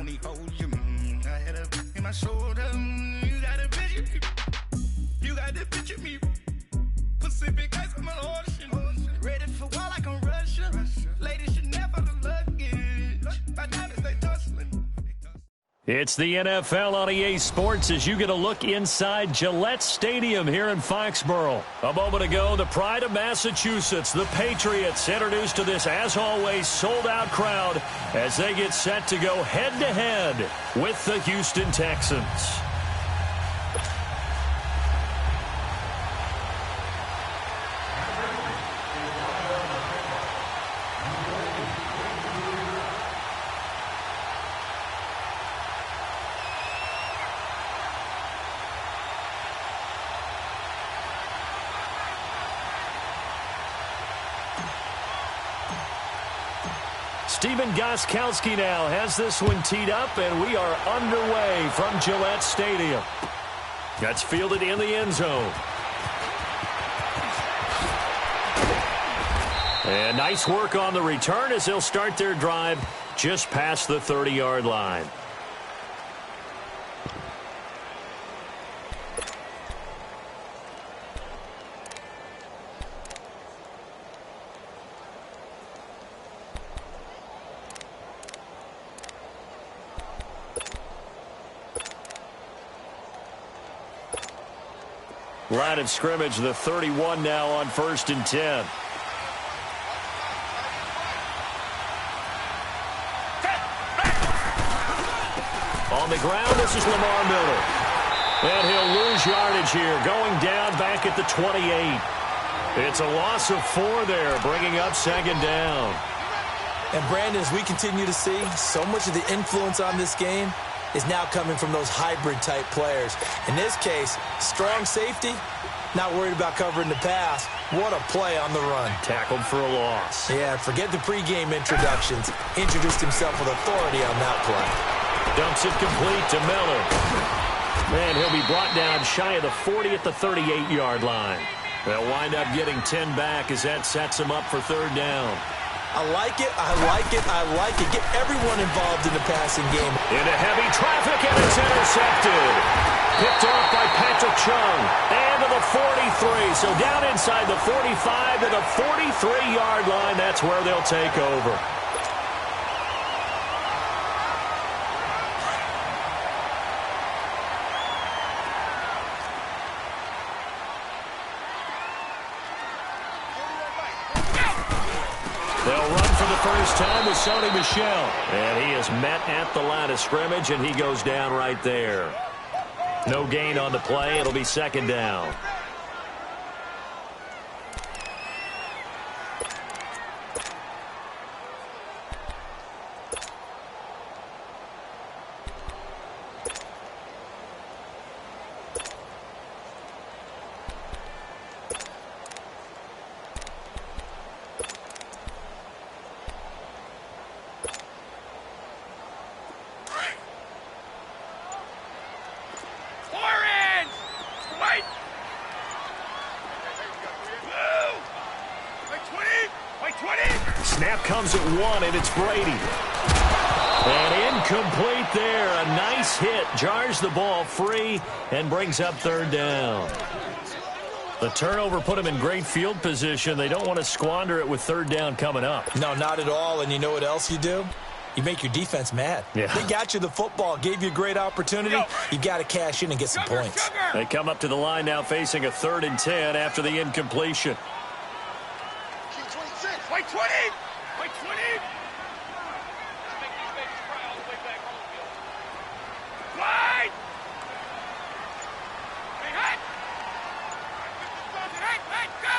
me hold you. I had a in my shoulder. You got a picture me. You got the picture me. Pacific ice on the ocean. Ready for war like I'm Russia. Ladies should never the luggage. My diamonds, they tussling. It's the NFL on EA Sports as you get a look inside Gillette Stadium here in Foxborough. A moment ago, the pride of Massachusetts, the Patriots, introduced to this, as always, sold-out crowd as they get set to go head-to-head with the Houston Texans. Stephen Gostkowski now has this one teed up, and we are underway from Gillette Stadium. That's fielded in the end zone. And nice work on the return as they'll start their drive just past the 30-yard line. Line of scrimmage, the 31 now on 1st and 10. On the ground, this is Lamar Miller. And he'll lose yardage here, going down back at the 28. It's a loss of 4 there, bringing up 2nd down. And Brandon, as we continue to see, so much of the influence on this game is now coming from those hybrid-type players. In this case, strong safety, not worried about covering the pass. What a play on the run. Tackled for a loss. Yeah, forget the pregame introductions. Introduced himself with authority on that play. Dumps it complete to Miller. And he'll be brought down shy of the 40 at the 38-yard line. They'll wind up getting 10 back as that sets them up for 3rd down. I like it, I like it, I like it. Get everyone involved in the passing game. Into heavy traffic, and it's intercepted. Picked off by Patrick Chung. And to the 43. So down inside the 45 to the 43-yard line. That's where they'll take over. They'll run for the first time with Sony Michel. And he is met at the line of scrimmage, and he goes down right there. No gain on the play. It'll be 2nd down. Snap comes at 1, and it's Brady. And incomplete there. A nice hit. Jars the ball free and brings up 3rd down. The turnover put them in great field position. They don't want to squander it with 3rd down coming up. No, not at all. And you know what else you do? You make your defense mad. Yeah. They got you the football, gave you a great opportunity. You got to cash in and get some points. They come up to the line now facing a 3rd and 10 after the incompletion. White 20! White 20! Wide! Hey, hot! Go!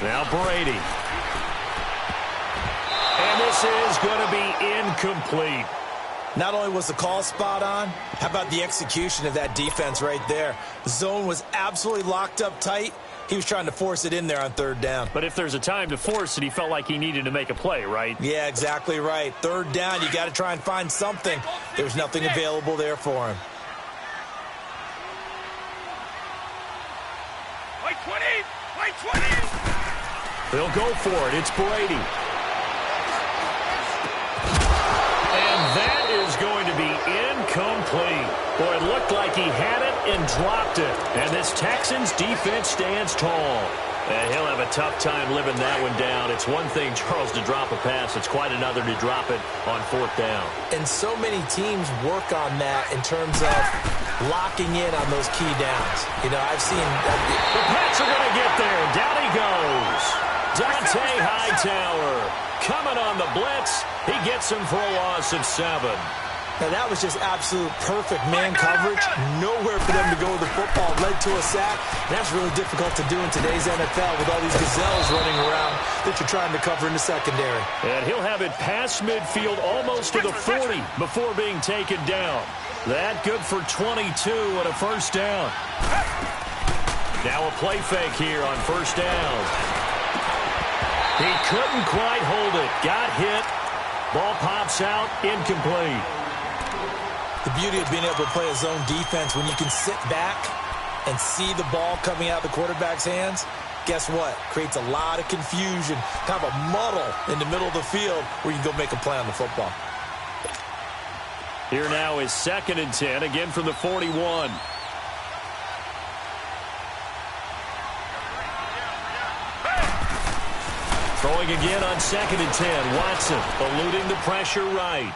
Now Brady. And this is going to be incomplete. Not only was the call spot on, how about the execution of that defense right there? The zone was absolutely locked up tight. He was trying to force it in there on 3rd down. But if there's a time to force it, he felt like he needed to make a play, right? Yeah, exactly right. 3rd down, you got to try and find something. There's nothing available there for him. White 20! White 20! They'll go for it. It's Brady. and dropped it. And this Texans defense stands tall. And he'll have a tough time living that one down. It's one thing, Charles, to drop a pass. It's quite another to drop it on fourth down. And so many teams work on that in terms of locking in on those key downs. You know, I've seen... The Pats are going to get there. Down he goes. Dante Hightower coming on the blitz. He gets him for a loss of 7. Now, that was just absolute perfect man coverage. Nowhere for them to go with the football. Led to a sack. And that's really difficult to do in today's NFL with all these gazelles running around that you're trying to cover in the secondary. And he'll have it past midfield almost to the 40 before being taken down. That good for 22 and a first down. Now a play fake here on first down. He couldn't quite hold it. Got hit. Ball pops out. Incomplete. The beauty of being able to play a zone defense when you can sit back and see the ball coming out of the quarterback's hands, guess what? Creates a lot of confusion, kind of a muddle in the middle of the field where you can go make a play on the football. Here now is 2nd and 10, again from the 41. Throwing again on 2nd and 10. Watson eluding the pressure right.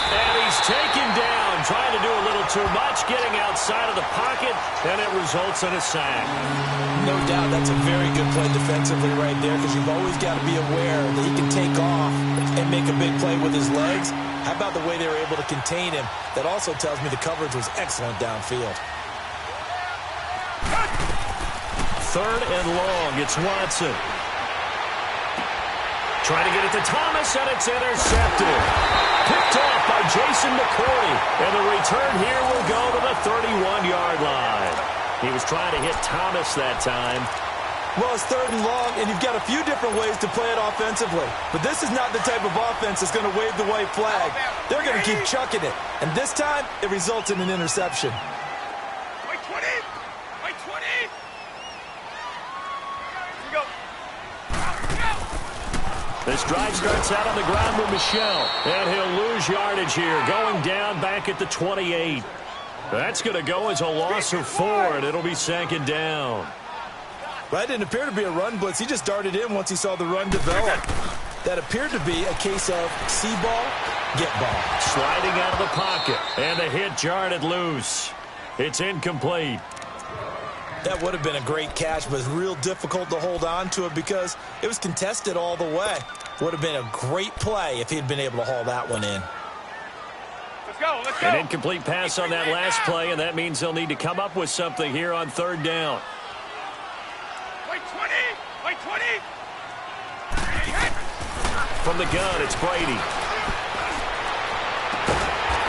And he's taken down, trying to do a little too much, getting outside of the pocket, and it results in a sack. No doubt that's a very good play defensively right there, because you've always got to be aware that he can take off and make a big play with his legs. How about the way they were able to contain him? That also tells me the coverage was excellent downfield. 3rd and long, it's Watson. Trying to get it to Thomas, and it's intercepted. Picked off by Jason McCourty. And the return here will go to the 31-yard line. He was trying to hit Thomas that time. Well, it's 3rd and long, and you've got a few different ways to play it offensively. But this is not the type of offense that's going to wave the white flag. They're going to keep chucking it. And this time, it results in an interception. Wait 20! Wait 20! Here we go. This drive starts out on the ground with Michel. And he'll lose yardage here, going down back at the 28. That's going to go as a loss of 4, and it'll be 2nd down. That didn't appear to be a run blitz. He just darted in once he saw the run develop. That appeared to be a case of see ball, get ball. Sliding out of the pocket, and the hit jarred it loose. It's incomplete. That would have been a great catch, but it's real difficult to hold on to it because it was contested all the way. Would have been a great play if he'd been able to haul that one in. Let's go, let's go. An incomplete pass on that last play, and that means they'll need to come up with something here on 3rd down. Wait 20! Wait 20! From the gun, it's Brady.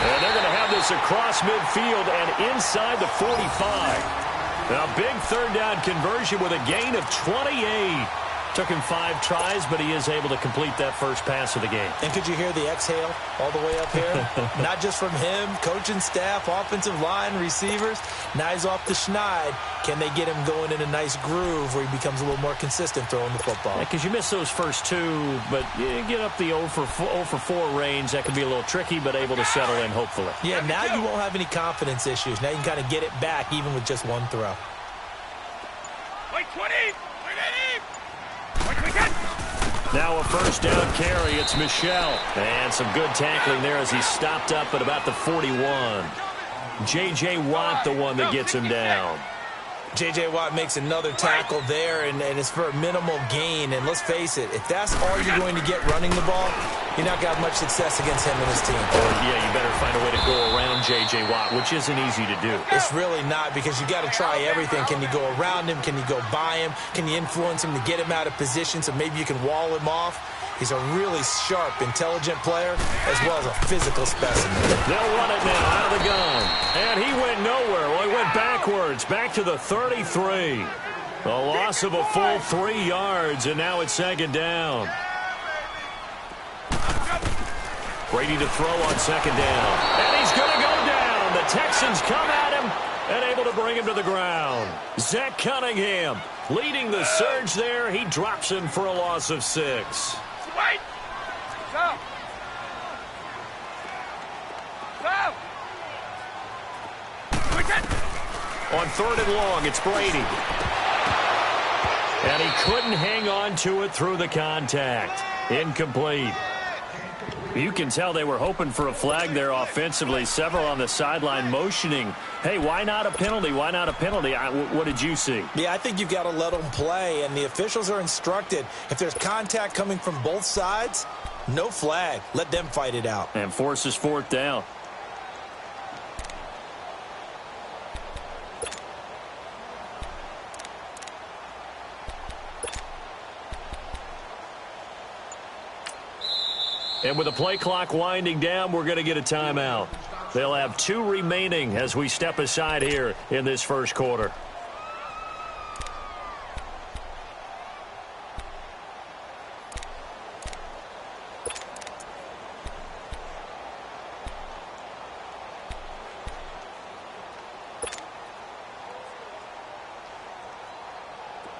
And they're going to have this across midfield and inside the 45. A big 3rd down conversion with a gain of 28. Took him 5 tries, but he is able to complete that first pass of the game. And could you hear the exhale all the way up here? Not just from him, coaching staff, offensive line, receivers. Now he's off the schneid. Can they get him going in a nice groove where he becomes a little more consistent throwing the football? Because you miss those first 2, but you get up the 0 for 4 range. That can be a little tricky, but able to settle in, hopefully. Yeah, now you won't have any confidence issues. Now you can kind of get it back even with just 1 throw. Wait 20! Wait 80! Now a first down carry. It's Michel. And some good tackling there as he stopped up at about the 41. J.J. Watt, the one that gets him down. J.J. Watt makes another tackle there, and it's for a minimal gain. And let's face it, if that's all you're going to get running the ball, you're not going to have much success against him and his team. Yeah, you better find a way to go around J.J. Watt, which isn't easy to do. It's really not, because you got to try everything. Can you go around him? Can you go by him? Can you influence him to get him out of position so maybe you can wall him off? He's a really sharp, intelligent player, as well as a physical specimen. They'll run it now out of the gun. And he went nowhere. Well, he went backwards, back to the 33. A loss of a full 3 yards, and now it's 2nd down. Brady to throw on 2nd down. And he's going to go down. The Texans come at him and able to bring him to the ground. Zach Cunningham leading the surge there. He drops him for a loss of 6. Wait! Go! Go! Quick hit! On 3rd and long, it's Brady. And he couldn't hang on to it through the contact. Incomplete. You can tell they were hoping for a flag there offensively. Several on the sideline motioning, hey, why not a penalty? Why not a penalty? What did you see? Yeah, I think you've got to let them play, and the officials are instructed. If there's contact coming from both sides, no flag. Let them fight it out. And forces 4th down. And with the play clock winding down, we're going to get a timeout. They'll have 2 remaining as we step aside here in this first quarter.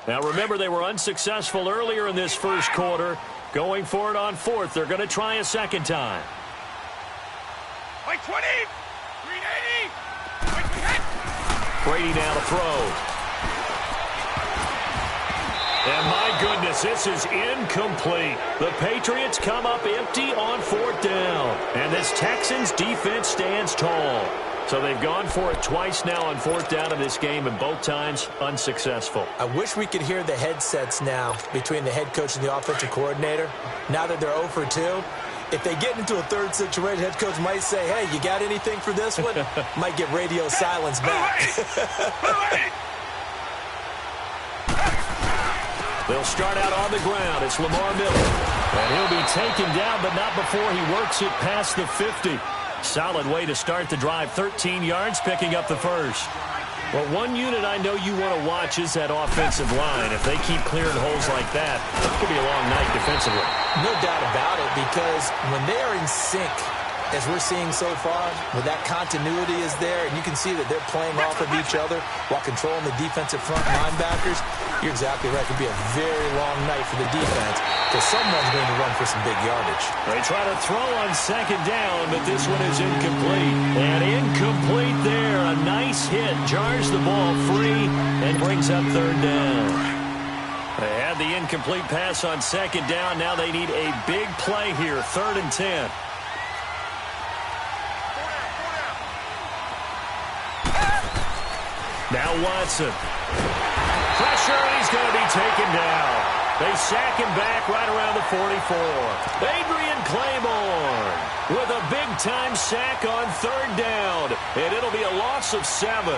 Now remember, they were unsuccessful earlier in this first quarter. Going for it on 4th. They're going to try a second time. White 20. 380. White 10. Brady now to throw. And my goodness, this is incomplete. The Patriots come up empty on 4th down. And this Texans defense stands tall. So they've gone for it twice now on 4th down in this game, and both times unsuccessful. I wish we could hear the headsets now between the head coach and the offensive coordinator. Now that they're 0 for 2, if they get into a third situation, head coach might say, hey, you got anything for this one? Might get radio silence back. They'll start out on the ground. It's Lamar Miller. And he'll be taken down, but not before he works it past the 50. Solid way to start the drive. 13 yards, picking up the first. Well, one unit I know you want to watch is that offensive line. If they keep clearing holes like that, it could be a long night defensively. No doubt about it, because when they are in sync, as we're seeing so far, where that continuity is there, and you can see that they're playing off of each other while controlling the defensive front linebackers, you're exactly right. It could be a very long night for the defense, because someone's going to run for some big yardage. They try to throw on second down, but this one is incomplete. And incomplete there. A nice hit. Jars the ball free and brings up 3rd down. They had the incomplete pass on second down. Now they need a big play here. 3rd and 10. Now Watson. Pressure, and he's going to be taken down. They sack him back right around the 44. Adrian Claiborne with a big-time sack on 3rd down. And it'll be a loss of 7.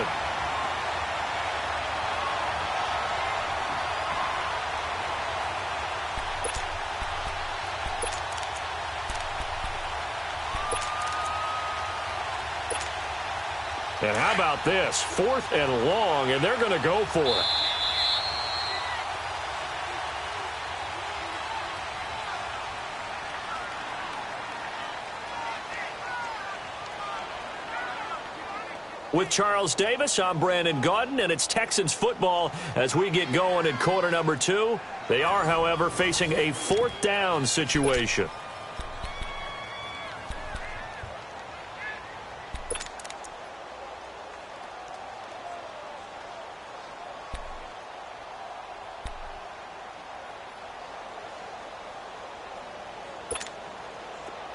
And how about this? 4th and long, and they're going to go for it. With Charles Davis, I'm Brandon Gaudin, and it's Texans football as we get going in quarter number 2. They are, however, facing a 4th down situation.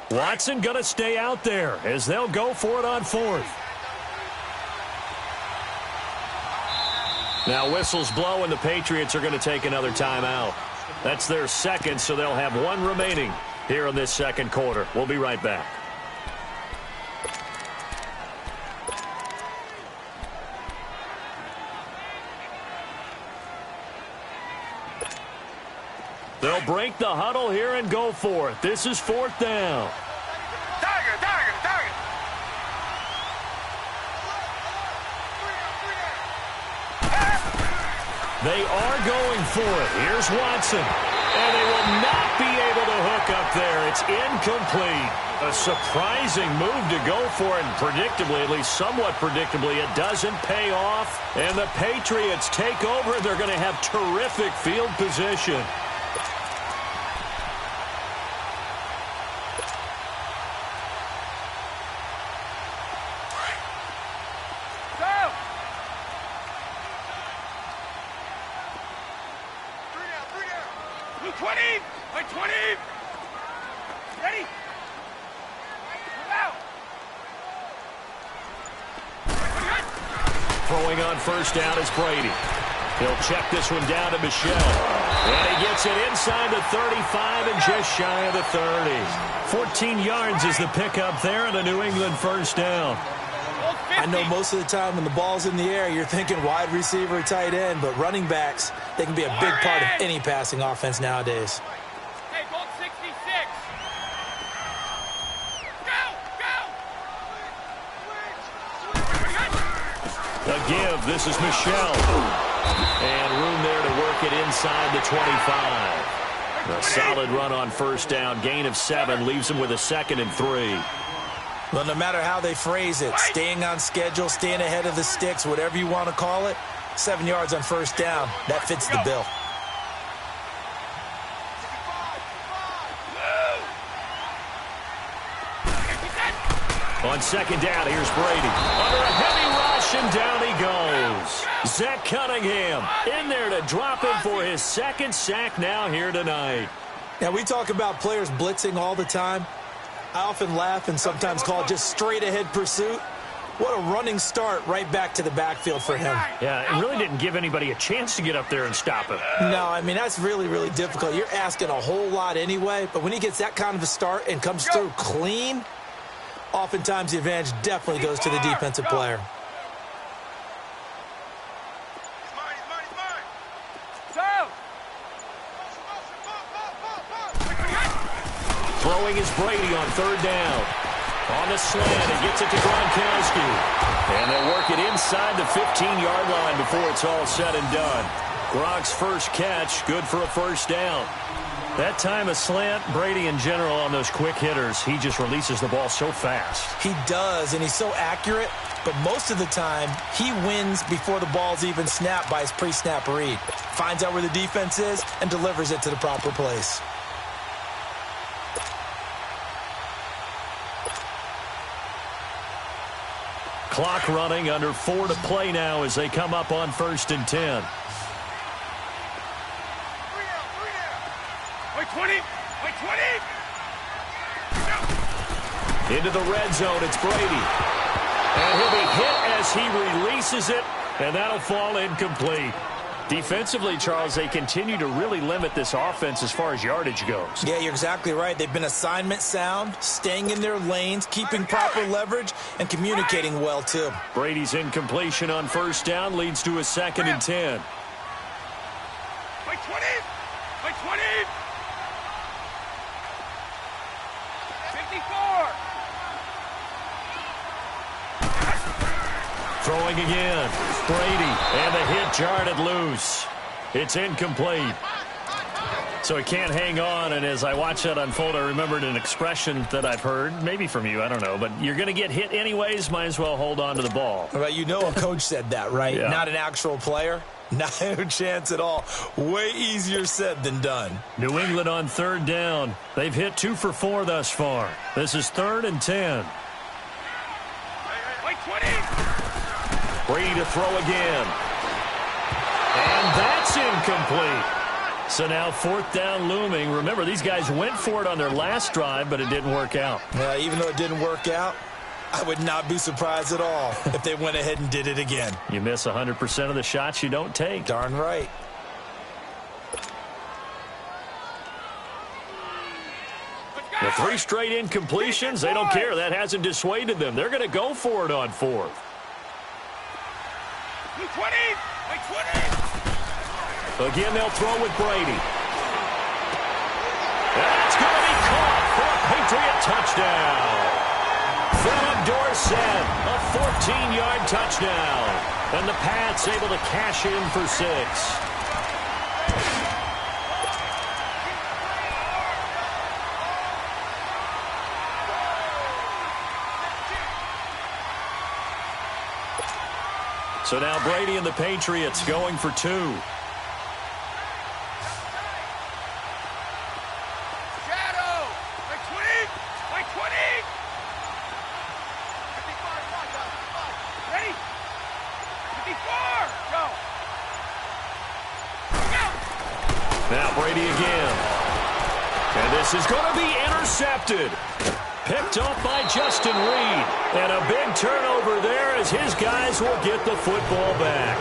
Watson going to stay out there as they'll go for it on 4th. Now whistles blow, and the Patriots are going to take another timeout. That's their second, so they'll have 1 remaining here in this second quarter. We'll be right back. They'll break the huddle here and go for it. This is 4th down. Target. They are going for it. Here's Watson. And they will not be able to hook up there. It's incomplete. A surprising move to go for it. And predictably, at least somewhat predictably, it doesn't pay off. And the Patriots take over. They're going to have terrific field position. Blue 20, white 20. Ready? Move out. Throwing on first down is Brady. He'll check this one down to Michel. And he gets it inside the 35 and just shy of the 30. 14 yards is the pickup there and a New England first down. I know most of the time when the ball's in the air, you're thinking wide receiver, tight end, but running backs, they can be a big part of any passing offense nowadays. Okay, gold 66. Go, go. A give. This is Michel. And room there to work it inside the 25. A solid run on first down. Gain of 7 leaves him with a 2nd and 3. Well, no matter how they phrase it, staying on schedule, staying ahead of the sticks, whatever you want to call it, 7 yards on first down, that fits the bill. On second down, here's Brady. Under a heavy rush, and down he goes. Zach Cunningham in there to drop him for his 2nd sack now here tonight. Now, we talk about players blitzing all the time. I often laugh and sometimes call it just straight-ahead pursuit. What a running start right back to the backfield for him. Yeah, it really didn't give anybody a chance to get up there and stop him. No, I mean, that's really, really difficult. You're asking a whole lot anyway, but when he gets that kind of a start and comes through clean, oftentimes the advantage definitely goes to the defensive player. Throwing is Brady on third down. On the slant, he gets it to Gronkowski. And they'll work it inside the 15-yard line before it's all said and done. Gronk's first catch, good for a first down. That time a slant, Brady in general on those quick hitters, he just releases the ball so fast. He does, and he's so accurate, but most of the time, he wins before the ball's even snapped by his pre-snap read. Finds out where the defense is and delivers it to the proper place. Clock running, under 4 to play now as they come up on 1st and 10. White 20, white 20. Into the red zone, it's Brady. And he'll be hit as he releases it, and that'll fall incomplete. Defensively, Charles, they continue to really limit this offense as far as yardage goes. Yeah, you're exactly right. They've been assignment sound, staying in their lanes, keeping proper leverage, and communicating well, too. Brady's incompletion on first down leads to a 2nd and 10. White 20, white 20. 54. Throwing again. Brady, and the hit jarred it loose. It's incomplete. So he can't hang on, and as I watch that unfold, I remembered an expression that I've heard, maybe from you, I don't know, but you're going to get hit anyways, might as well hold on to the ball. Well, you know a coach said that, right? Yeah. Not an actual player. No chance at all. Way easier said than done. New England on third down. They've hit 2 for 4 thus far. This is 3rd and 10. White 20. Brady to throw again. And that's incomplete. So now 4th down looming. Remember, these guys went for it on their last drive, but it didn't work out. Even though it didn't work out, I would not be surprised at all if they went ahead and did it again. You miss 100% of the shots you don't take. Darn right. The 3 straight incompletions, they don't care. That hasn't dissuaded them. They're going to go for it on 4th. 20, white 20. Again, they'll throw with Brady. That's going to be caught for a Patriot touchdown. Philip Dorsett, a 14-yard touchdown. And the Pats able to cash in for 6. So now Brady and the Patriots going for 2. Now Brady again. This is going to be intercepted. Picked off by Justin Reed. And a big turnover there as his guys will get the football back.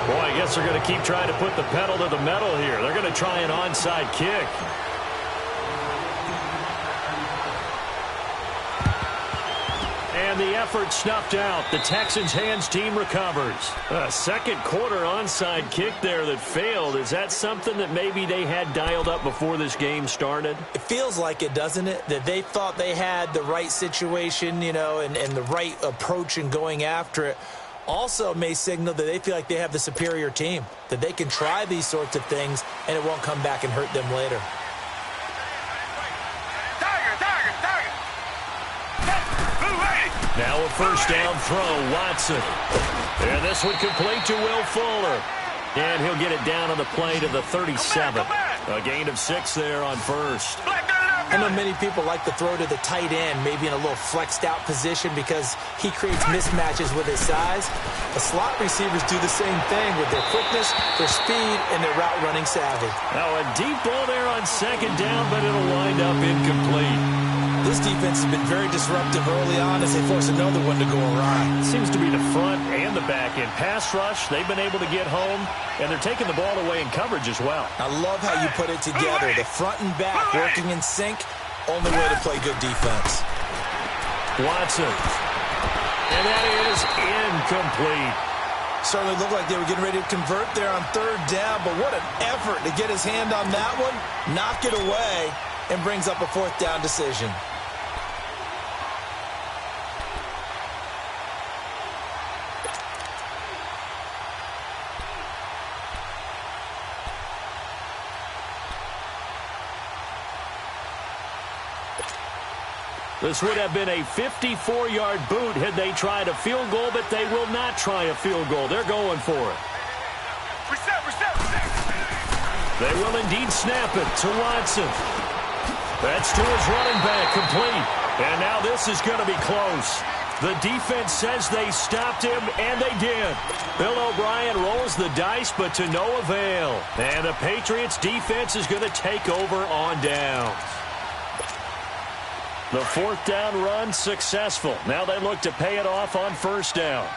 Boy, I guess they're going to keep trying to put the pedal to the metal here. They're going to try an onside kick. And the effort snuffed out. The Texans' hands team recovers. A second quarter onside kick there that failed. Is that something that maybe they had dialed up before this game started? It feels like it, doesn't it? That they thought they had the right situation, you know, and the right approach in going after it. Also may signal that they feel like they have the superior team, that they can try these sorts of things and it won't come back and hurt them later. Now a first down throw, Watson. And this one complete to Will Fuller. And he'll get it down on the play to the 37. A gain of 6 there on first. I know many people like to throw to the tight end, maybe in a little flexed out position because he creates mismatches with his size. The slot receivers do the same thing with their quickness, their speed, and their route running savvy. Now a deep ball there on second down, but it'll wind up incomplete. This defense has been very disruptive early on as they force another one to go awry. Seems to be the front and the back end. Pass rush, they've been able to get home, and they're taking the ball away in coverage as well. I love how you put it together. The front and back working in sync, only way to play good defense. Watson. And that is incomplete. Certainly looked like they were getting ready to convert there on third down, but what an effort to get his hand on that one, knock it away, and brings up a fourth down decision. This would have been a 54-yard boot had they tried a field goal, but they will not try a field goal. They're going for it. Reset. They will indeed snap it to Watson. That's to his running back, complete. And now this is going to be close. The defense says they stopped him, and they did. Bill O'Brien rolls the dice, but to no avail. And the Patriots defense is going to take over on downs. The fourth down run successful. Now they look to pay it off on first down.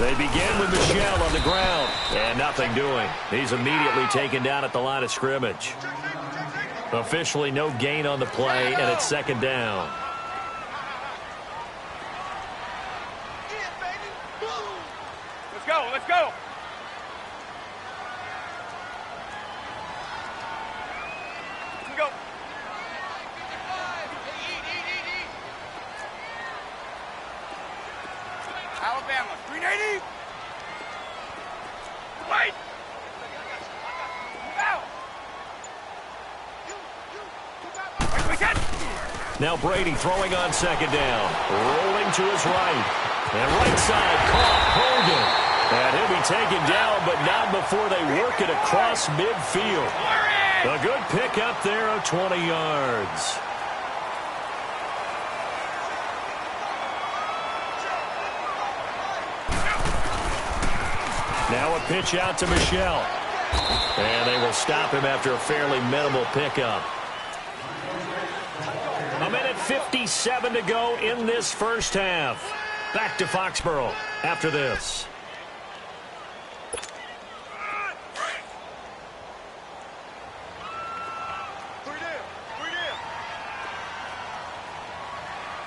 They begin with Michel on the ground. And nothing doing. He's immediately taken down at the line of scrimmage. Officially no gain on the play, and it's second down. Let's go. Alabama, 380. Wait. Now Brady throwing on second down. Rolling to his right. And right side caught Hogan. And he'll be taken down, but not before they work it across midfield. A good pickup there of 20 yards. Now a pitch out to Michel. And they will stop him after a fairly minimal pickup. A minute 57 to go in this first half. Back to Foxborough after this.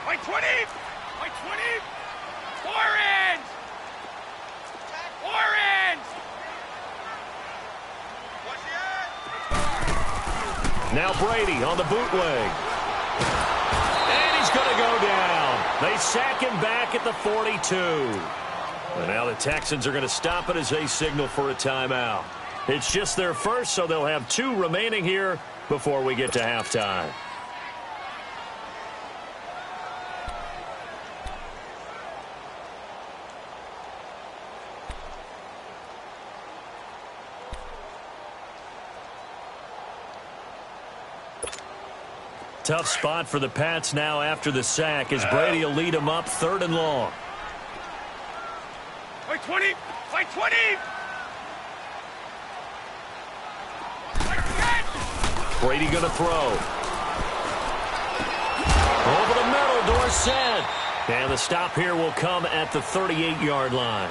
Like 20. Orange. Now Brady on the bootleg. And he's going to go down. They sack him back at the 42. And now the Texans are going to stop it as they signal for a timeout. It's just their first, so they'll have 2 remaining here before we get to halftime. Tough spot for the Pats now after the sack as Brady will lead them up 3rd and long. Fight 20! Fight 20! Brady going to throw. Over the middle, Dorsett. And the stop here will come at the 38-yard line.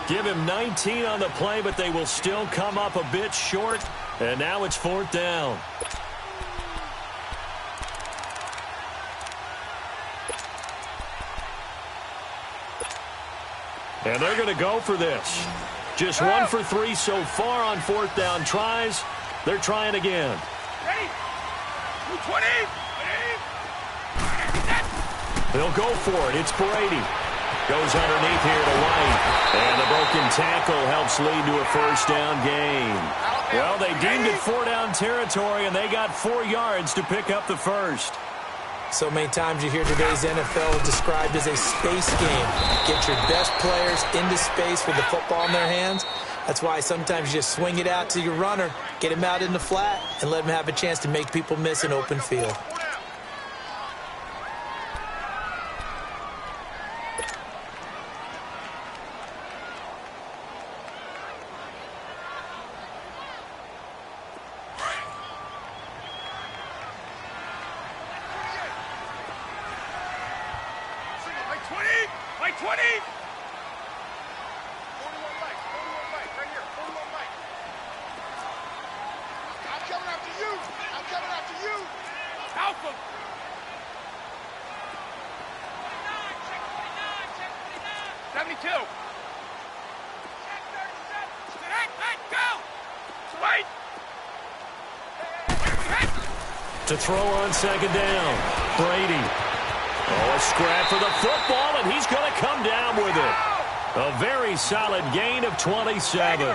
Give him 19 on the play, but they will still come up a bit short. And now it's 4th down. And they're going to go for this. Just 1 for 3 so far on 4th down tries. They're trying again. Ready? 220! They'll go for it. It's Brady. Goes underneath here to White. And the broken tackle helps lead to a 1st down gain. Well, they deemed it 4-down territory, and they got 4 yards to pick up the 1st. So many times you hear today's NFL described as a space game. Get your best players into space with the football in their hands. That's why sometimes you just swing it out to your runner, get him out in the flat, and let him have a chance to make people miss an open field. To throw on 2nd down. Brady. Oh, a scrap for the football, and he's going to come down with it. A very solid gain of 27.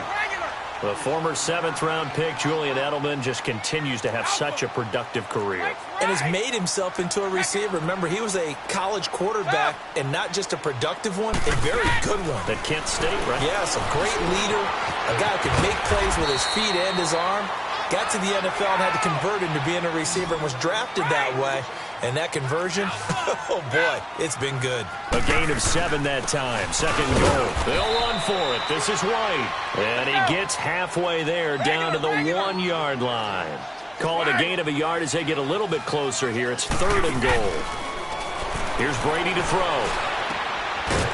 The former 7th-round pick, Julian Edelman, just continues to have such a productive career. And has made himself into a receiver. Remember, he was a college quarterback, and not just a productive one, a very good one. At Kent State, right? Yes, a great leader, a guy who can make plays with his feet and his arm. Got to the NFL and had to convert into being a receiver and was drafted that way. And that conversion, oh boy, it's been good. A gain of 7 that time. 2nd and goal. They'll run for it. This is White. And he gets halfway there down to the 1-yard line. Call it a gain of a yard as they get a little bit closer here. It's 3rd and goal. Here's Brady to throw.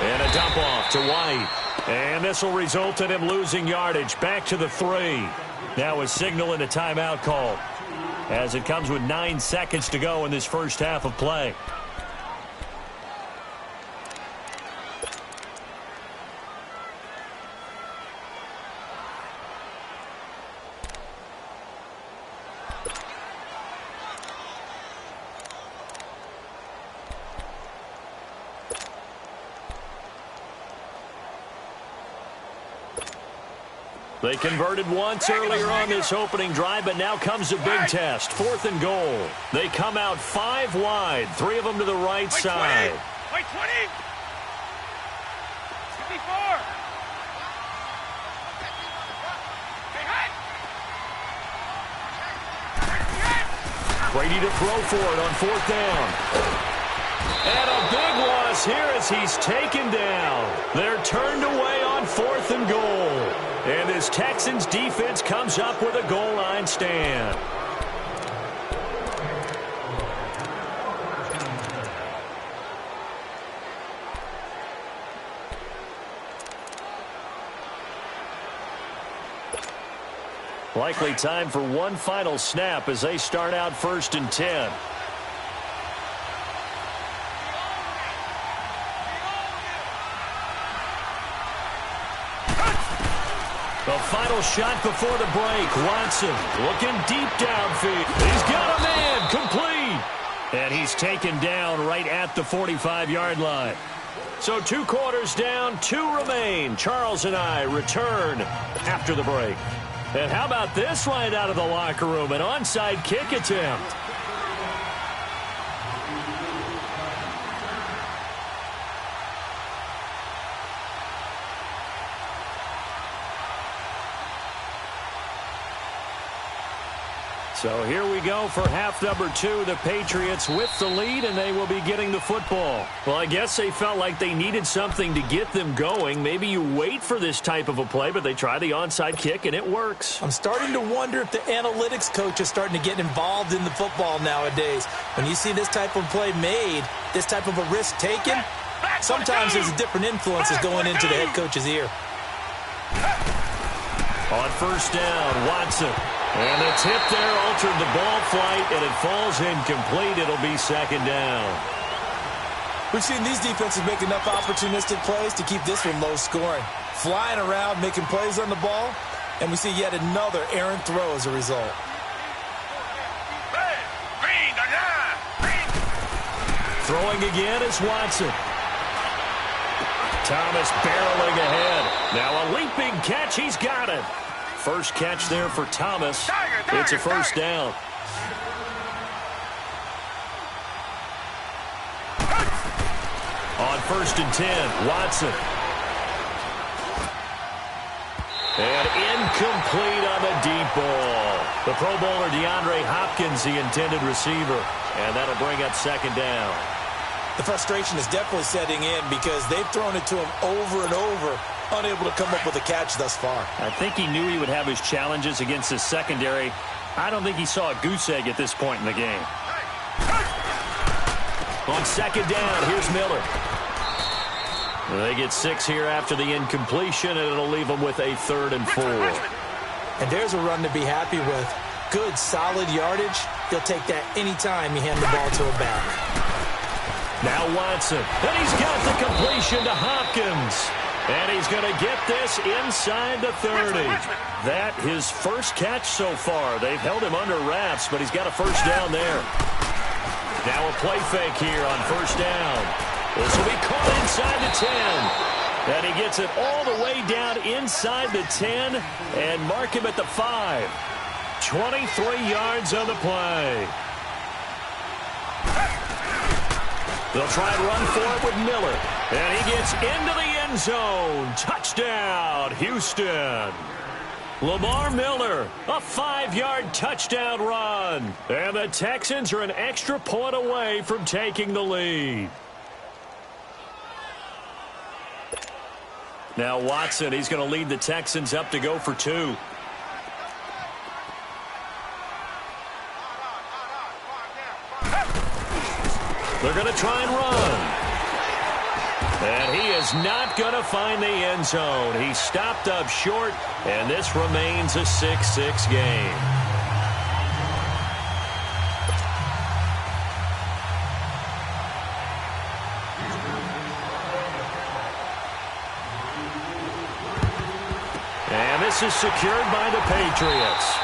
And a dump off to White. And this will result in him losing yardage. Back to the 3. Now a signal and a timeout call as it comes with 9 seconds to go in this first half of play. They converted once earlier on this opening drive, but now comes a big test. 4th and goal. They come out 5 wide, 3 of them to the right side. Fight 20! 54! Brady to throw for it on 4th down. And a big loss here as he's taken down. They're turned away on 4th and goal. And this Texans defense comes up with a goal line stand. Likely time for one final snap as they start out 1st and 10. The final shot before the break. Watson looking deep downfield. He's got a man complete. And he's taken down right at the 45-yard line. So 2 quarters down, 2 remain. Charles and I return after the break. And how about this right out of the locker room? An onside kick attempt. So here we go for half number 2. The Patriots with the lead, and they will be getting the football. Well, I guess they felt like they needed something to get them going. Maybe you wait for this type of a play, but they try the onside kick, and it works. I'm starting to wonder if the analytics coach is starting to get involved in the football nowadays. When you see this type of play made, this type of a risk taken, sometimes there's a different influences going into the head coach's ear. On first down, Watson. And the tip there altered the ball flight, and it falls incomplete. It'll be second down. We've seen these defenses make enough opportunistic plays to keep this one low scoring. Flying around, making plays on the ball, and we see yet another errant throw as a result. Throwing again is Watson. Thomas barreling ahead. Now a leaping catch. He's got it. First catch there for Thomas. It's a first down. On first and 10, Watson. And incomplete on the deep ball. The Pro Bowler DeAndre Hopkins, the intended receiver. And that'll bring up second down. The frustration is definitely setting in because they've thrown it to him over and over, unable to come up with a catch thus far. I think he knew he would have his challenges against his secondary. I don't think he saw a goose egg at this point in the game. On second down, here's Miller. They get 6 here after the incompletion, and it'll leave them with a 3rd and 4. And there's a run to be happy with. Good, solid yardage. He'll take that anytime you hand the ball to a back. Now Watson, and he's got the completion to Hopkins. And he's going to get this inside the 30. That his first catch so far. They've held him under wraps, but he's got a first down there. Now a play fake here on first down. This will be caught inside the 10. And he gets it all the way down inside the 10 and mark him at the 5. 23 yards on the play. They'll try and run for it with Miller. And he gets into the end zone. Touchdown, Houston. Lamar Miller, a 5-yard touchdown run. And the Texans are an extra point away from taking the lead. Now Watson, he's going to lead the Texans up to go for 2. They're going to try and run. And he is not going to find the end zone. He stopped up short, and this remains a 6-6 game. And this is secured by the Patriots.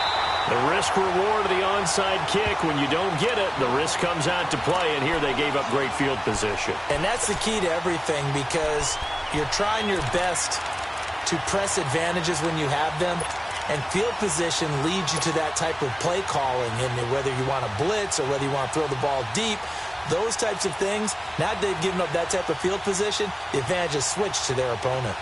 The risk-reward of the onside kick, when you don't get it, the risk comes out to play, and here they gave up great field position. And that's the key to everything because you're trying your best to press advantages when you have them, and field position leads you to that type of play calling, and whether you want to blitz or whether you want to throw the ball deep, those types of things, now that they've given up that type of field position, the advantage is switched to their opponent.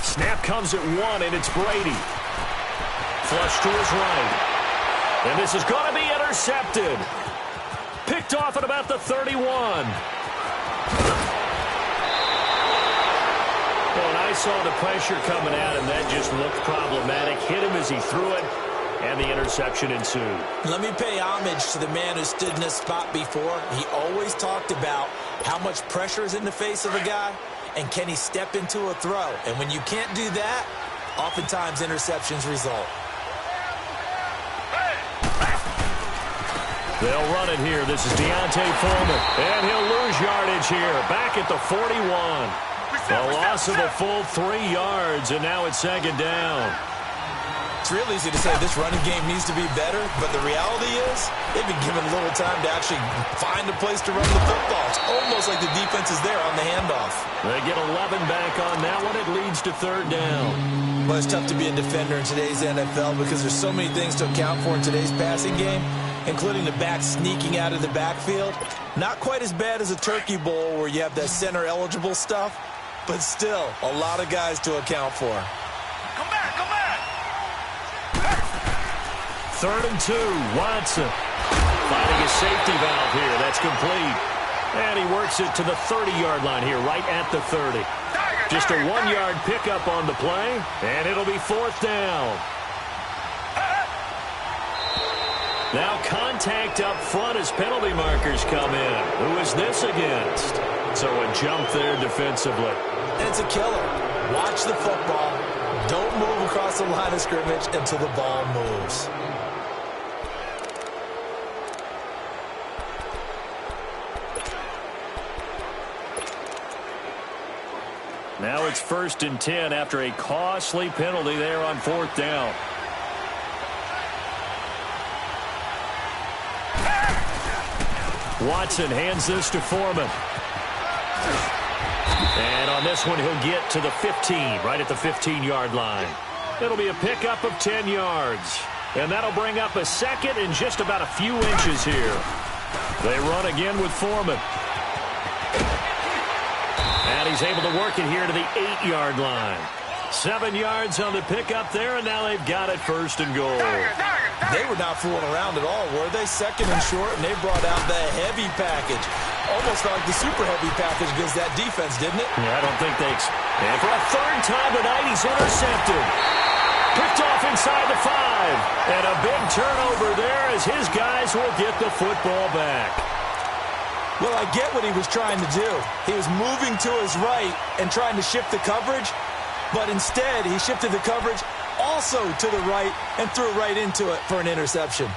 Snap comes at 1, and it's Brady. Flush to his right. And this is going to be intercepted. Picked off at about the 31. Well, and I saw the pressure coming at him. That just looked problematic. Hit him as he threw it, and the interception ensued. Let me pay homage to the man who stood in this spot before. He always talked about how much pressure is in the face of a guy, and can he step into a throw? And when you can't do that, oftentimes interceptions result. They'll run it here. This is Deontay Foreman. And he'll lose yardage here. Back at the 41. A loss of a full 3 yards, and now it's second down. It's real easy to say this running game needs to be better, but the reality is they've been given little time to actually find a place to run the football. It's almost like the defense is there on the handoff. They get 11 back on that one. It leads to third down. Well, it's tough to be a defender in today's NFL because there's so many things to account for in today's passing game, including the back sneaking out of the backfield. Not quite as bad as a turkey bowl where you have that center-eligible stuff, but still a lot of guys to account for. Come back, come back. 3rd and 2, Watson. Finding a safety valve here. That's complete. And he works it to the 30-yard line here, right at the 30. Just a 1-yard pickup on the play, and it'll be 4th down. Now contact up front as penalty markers come in. Who is this against? So a jump there defensively. And it's a killer. Watch the football. Don't move across the line of scrimmage until the ball moves. Now it's 1st and 10 after a costly penalty there on 4th down. Watson hands this to Foreman. And on this one, he'll get to the 15, right at the 15-yard line. It'll be a pickup of 10 yards. And that'll bring up a second and just about a few inches here. They run again with Foreman. And he's able to work it here to the 8-yard line. 7 yards on the pickup there, and now they've got it 1st and goal. They were not fooling around at all, were they? 2nd and short, and they brought out the heavy package. Almost like the super heavy package against that defense, didn't it? Yeah, I don't think they... And for a 3rd time tonight, he's intercepted. Picked off inside the 5. And a big turnover there as his guys will get the football back. Well, I get what he was trying to do. He was moving to his right and trying to shift the coverage, but instead he shifted the coverage also to the right and threw right into it for an interception.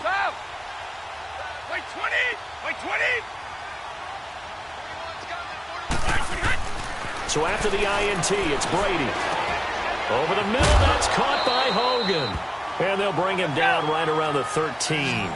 Stop! Wait 20! Wait 20! So after the INT, it's Brady. Over the middle, that's caught by Hogan. And they'll bring him down right around the 13.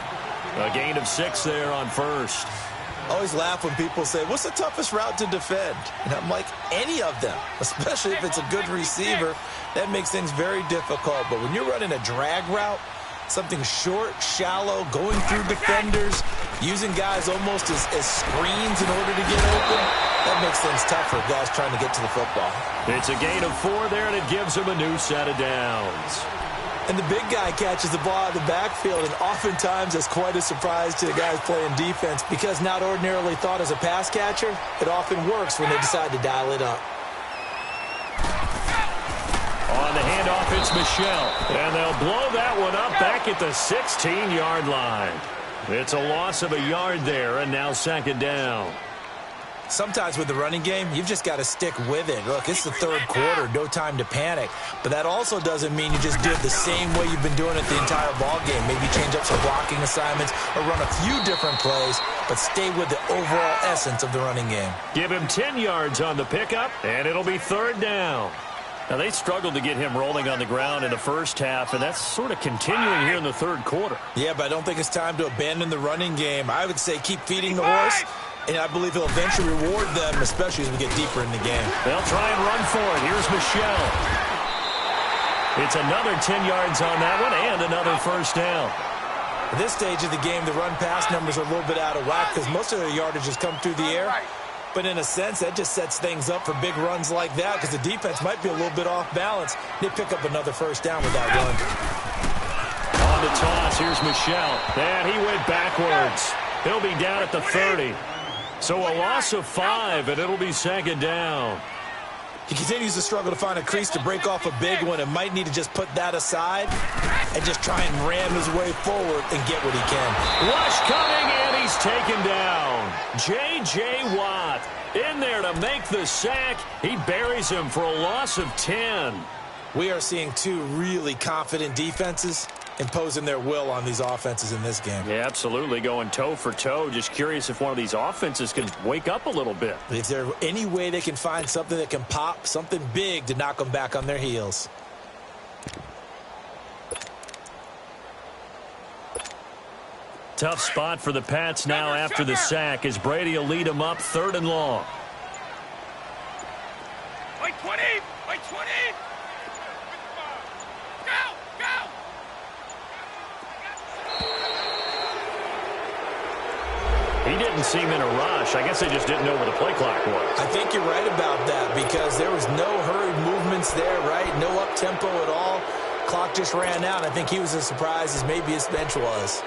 A gain of 6 there on 1st. I always laugh when people say, what's the toughest route to defend? And I'm like, any of them, especially if it's a good receiver. That makes things very difficult. But when you're running a drag route, something short, shallow, going through defenders, using guys almost as screens in order to get open, that makes things tough for guys trying to get to the football. It's a gain of 4 there, and it gives them a new set of downs. And the big guy catches the ball out of the backfield, and oftentimes that's quite a surprise to the guys playing defense because not ordinarily thought as a pass catcher, it often works when they decide to dial it up. On the handoff, it's Michelle. And they'll blow that one up back at the 16-yard line. It's a loss of a yard there, and now 2nd down. Sometimes with the running game, you've just got to stick with it. Look, it's the 3rd quarter, no time to panic. But that also doesn't mean you just do it the same way you've been doing it the entire ball game. Maybe change up some blocking assignments or run a few different plays, but stay with the overall essence of the running game. Give him 10 yards on the pickup, and it'll be 3rd down. Now, they struggled to get him rolling on the ground in the first half, and that's sort of continuing here in the 3rd quarter. Yeah, but I don't think it's time to abandon the running game. I would say keep feeding the horse. And I believe he'll eventually reward them, especially as we get deeper in the game. They'll try and run for it. Here's Michelle. It's another 10 yards on that one and another 1st down. At this stage of the game, the run-pass numbers are a little bit out of whack because most of their yardage has come through the air. But in a sense, that just sets things up for big runs like that because the defense might be a little bit off balance. They pick up another 1st down with that run. On the toss, here's Michelle. And he went backwards. He'll be down at the 30. So a loss of 5, and it'll be 2nd down. He continues to struggle to find a crease to break off a big one and might need to just put that aside and just try and ram his way forward and get what he can. Rush coming, and he's taken down. J.J. Watt in there to make the sack. He buries him for a loss of 10. We are seeing 2 really confident defenses imposing their will on these offenses in this game. Yeah, absolutely, going toe for toe. Just curious if one of these offenses can wake up a little bit. If there's any way they can find something that can pop, something big to knock them back on their heels. Tough spot for the Pats now after the sack as Brady will lead them up 3rd and long. Wait 20! Wait 20! Go! Go! He didn't seem in a rush. I guess they just didn't know where the play clock was. I think you're right about that because there was no hurried movements there, right? No up-tempo at all. Clock just ran out. I think he was as surprised as maybe his bench was.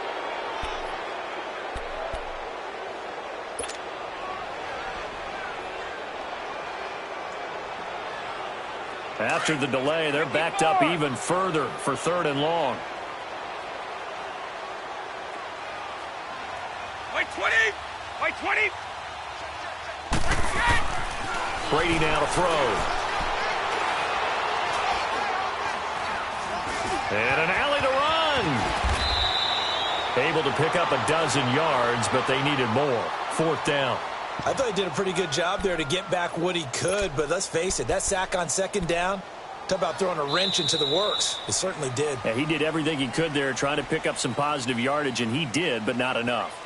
After the delay, they're backed up even further for 3rd and long. Wait 20! Wait 20! Brady now to throw. And an alley to run. Able to pick up a dozen yards, but they needed more. 4th down. I thought he did a pretty good job there to get back what he could, but let's face it, that sack on 2nd down, talk about throwing a wrench into the works. It certainly did. Yeah, he did everything he could there trying to pick up some positive yardage, and he did, but not enough.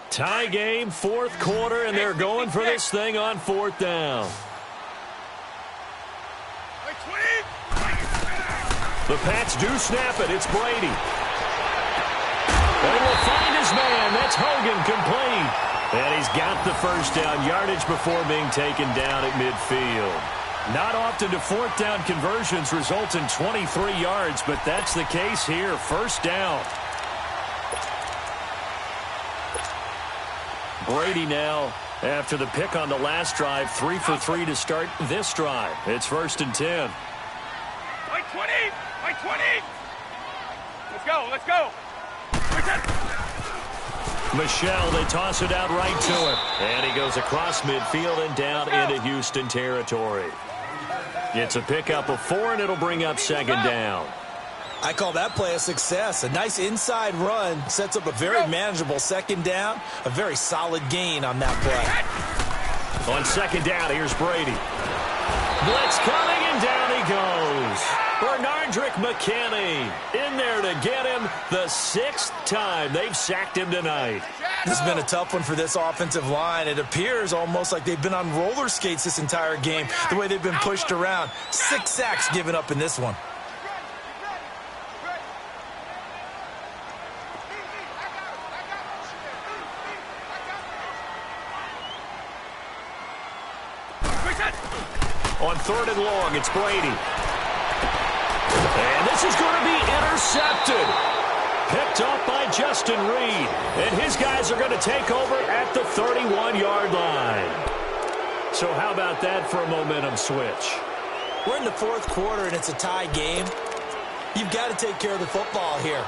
Tie game, 4th quarter, and they're going for this thing on 4th down. The Pats do snap it. It's Brady. They will find his man. That's Hogan complete. And he's got the 1st down yardage before being taken down at midfield. Not often do 4th down conversions result in 23 yards, but that's the case here. 1st down. Brady now, after the pick on the last drive, 3 for 3 to start this drive. It's 1st and 10. Wait 20! Wait 20! Let's go, let's go! Michelle, they toss it out right to him. And he goes across midfield and down into Houston territory. It's a pickup of 4, and it'll bring up 2nd down. I call that play a success. A nice inside run sets up a very manageable 2nd down. A very solid gain on that play. On 2nd down, here's Brady. Blitz coming, and down he goes. Bernardrick McKinney in there to get him the 6th time they've sacked him tonight. This has been a tough one for this offensive line. It appears almost like they've been on roller skates this entire game, the way they've been pushed around. 6 sacks given up in this one. On 3rd and long, it's Brady. And this is going to be intercepted. Picked off by Justin Reed. And his guys are going to take over at the 31-yard line. So how about that for a momentum switch? We're in the 4th quarter, and it's a tie game. You've got to take care of the football here.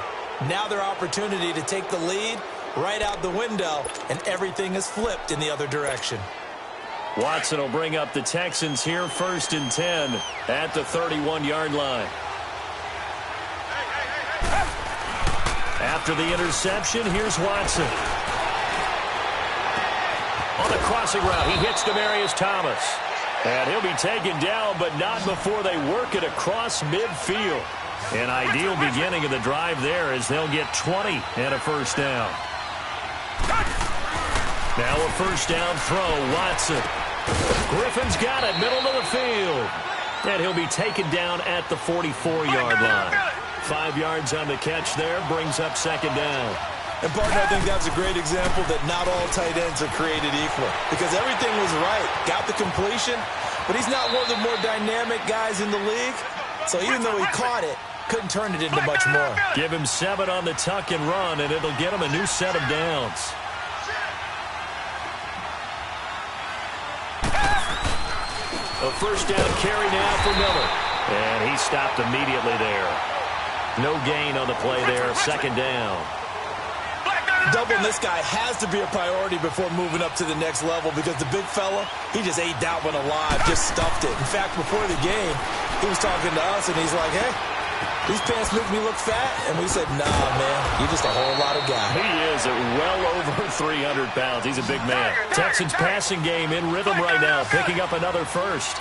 Now their opportunity to take the lead right out the window, and everything is flipped in the other direction. Watson will bring up the Texans here, 1st and 10 at the 31-yard line. After the interception, here's Watson. On the crossing route, he hits Demaryius Thomas. And he'll be taken down, but not before they work it across midfield. An ideal beginning of the drive there as they'll get 20 and a 1st down. Now a 1st down throw, Watson. Griffin's got it, middle of the field. And he'll be taken down at the 44-yard line. 5 yards on the catch there, brings up 2nd down. And, partner, I think that's a great example that not all tight ends are created equal. Because everything was right. Got the completion, but he's not one of the more dynamic guys in the league. So even though he caught it, couldn't turn it into much more. Give him 7 on the tuck and run, and it'll get him a new set of downs. A first down carry now for Miller. And he stopped immediately there. No gain on the play there. Second down. Doubling this guy has to be a priority before moving up to the next level because the big fella, he just ate that one alive, just stuffed it. In fact, before the game, he was talking to us, and he's like, hey, these pants make me look fat. And we said, nah, man, you're just a whole lot of guy. He is at well over 300 pounds. He's a big man. Texans passing game in rhythm right now, picking up another first.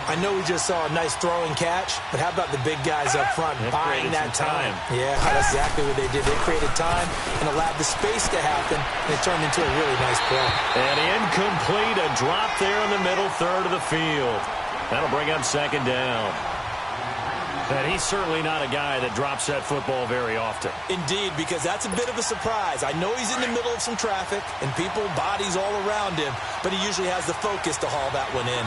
I know we just saw a nice throwing catch, but how about the big guys up front buying that time? Yeah, that's exactly what they did. They created time and allowed the space to happen, and it turned into a really nice play. And incomplete, a drop there in the middle third of the field. That'll bring up second down. And he's certainly not a guy that drops that football very often. Indeed, because that's a bit of a surprise. I know he's in the middle of some traffic and people, bodies all around him, but he usually has the focus to haul that one in.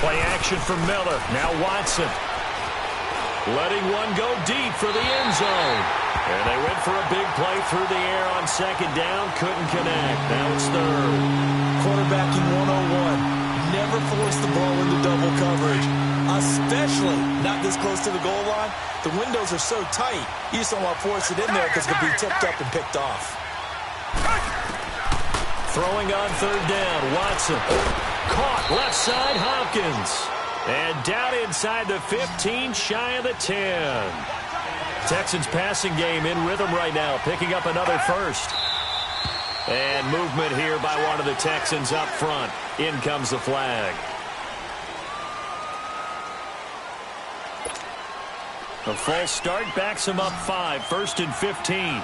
Play action from Miller. Now Watson. Letting one go deep for the end zone. And they went for a big play through the air on second down. Couldn't connect. Now it's third. Quarterbacking 101. Never force the ball into double coverage, especially not this close to the goal line. The windows are so tight, you just don't want to force it in there because it could be tipped up and picked off. Throwing on third down, Watson. Caught left side, Hopkins. And down inside the 15, shy of the 10. Texans passing game in rhythm right now, picking up another first. And movement here by one of the Texans up front. In comes the flag. A false start backs him up 5, 1st and 15.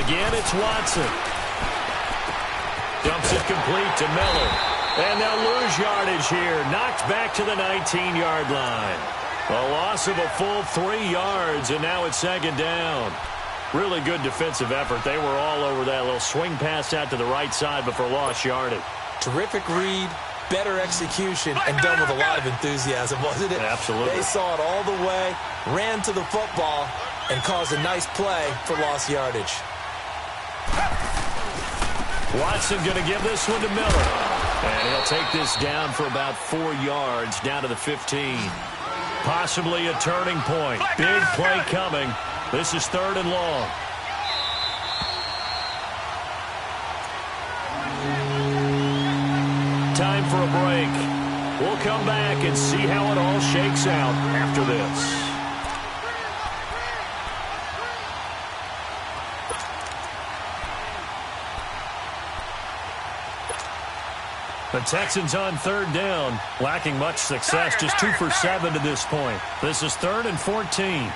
Again, it's Watson. Dumps it complete to Miller. And they'll lose yardage here. Knocked back to the 19-yard line. A loss of a full 3 yards, and now it's second down. Really good defensive effort. They were all over that little swing pass out to the right side before lost yardage. Terrific read, better execution, and done with a lot of enthusiasm, wasn't it? Absolutely. They saw it all the way, ran to the football, and caused a nice play for lost yardage. Watson going to give this one to Miller. And he'll take this down for about 4 yards, down to the 15. Possibly a turning point. Big play coming. This is 3rd and long. Time for a break. We'll come back and see how it all shakes out after this. The Texans on 3rd down, lacking much success, just 2 for 7 to this point. This is 3rd and 14.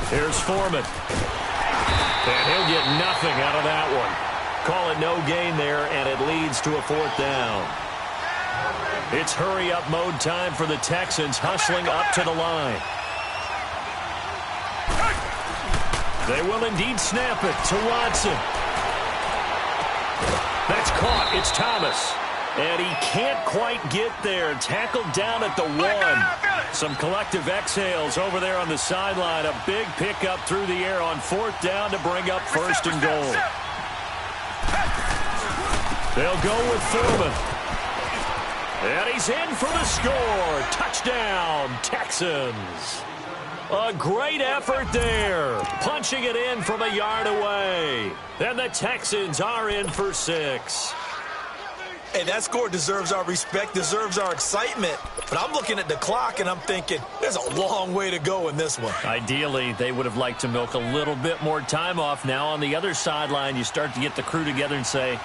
Here's Foreman. And he'll get nothing out of that one. Call it no gain there, and it leads to a 4th down. It's hurry-up mode time for the Texans, hustling up to the line. They will indeed snap it to Watson. That's caught. It's Thomas. And he can't quite get there. Tackled down at the 1. Some collective exhales over there on the sideline. A big pickup through the air on 4th down to bring up 1st and goal. They'll go with Foreman. And he's in for the score. Touchdown, Texans. A great effort there. Punching it in from a yard away. And the Texans are in for 6. Hey, that score deserves our respect, deserves our excitement. But I'm looking at the clock, and I'm thinking, there's a long way to go in this one. Ideally, they would have liked to milk a little bit more time off. Now, on the other sideline, you start to get the crew together and say,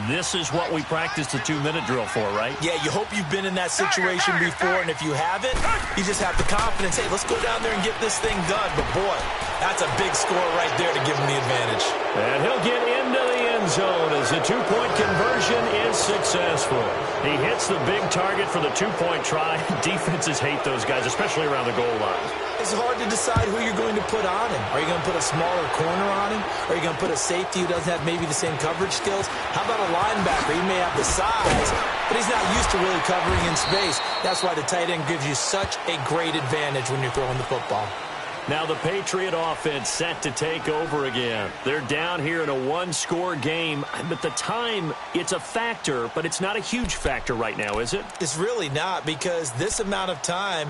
this is what we practiced the 2-minute drill for, right? Yeah, you hope you've been in that situation before, and if you haven't, you just have the confidence, hey, let's go down there and get this thing done. But, boy, that's a big score right there to give him the advantage. And he'll get into the end zone as the 2-point conversion is successful. He hits the big target for the 2-point try. Defenses hate those guys, especially around the goal line. It's hard to decide who you're going to put on him. Are you going to put a smaller corner on him? Are you going to put a safety who doesn't have maybe the same coverage skills? How about a linebacker? He may have the size, but he's not used to really covering in space. That's why the tight end gives you such a great advantage when you're throwing the football. Now the Patriot offense set to take over again. They're down here in a one-score game, but the time, it's a factor, but it's not a huge factor right now, is it? It's really not, because this amount of time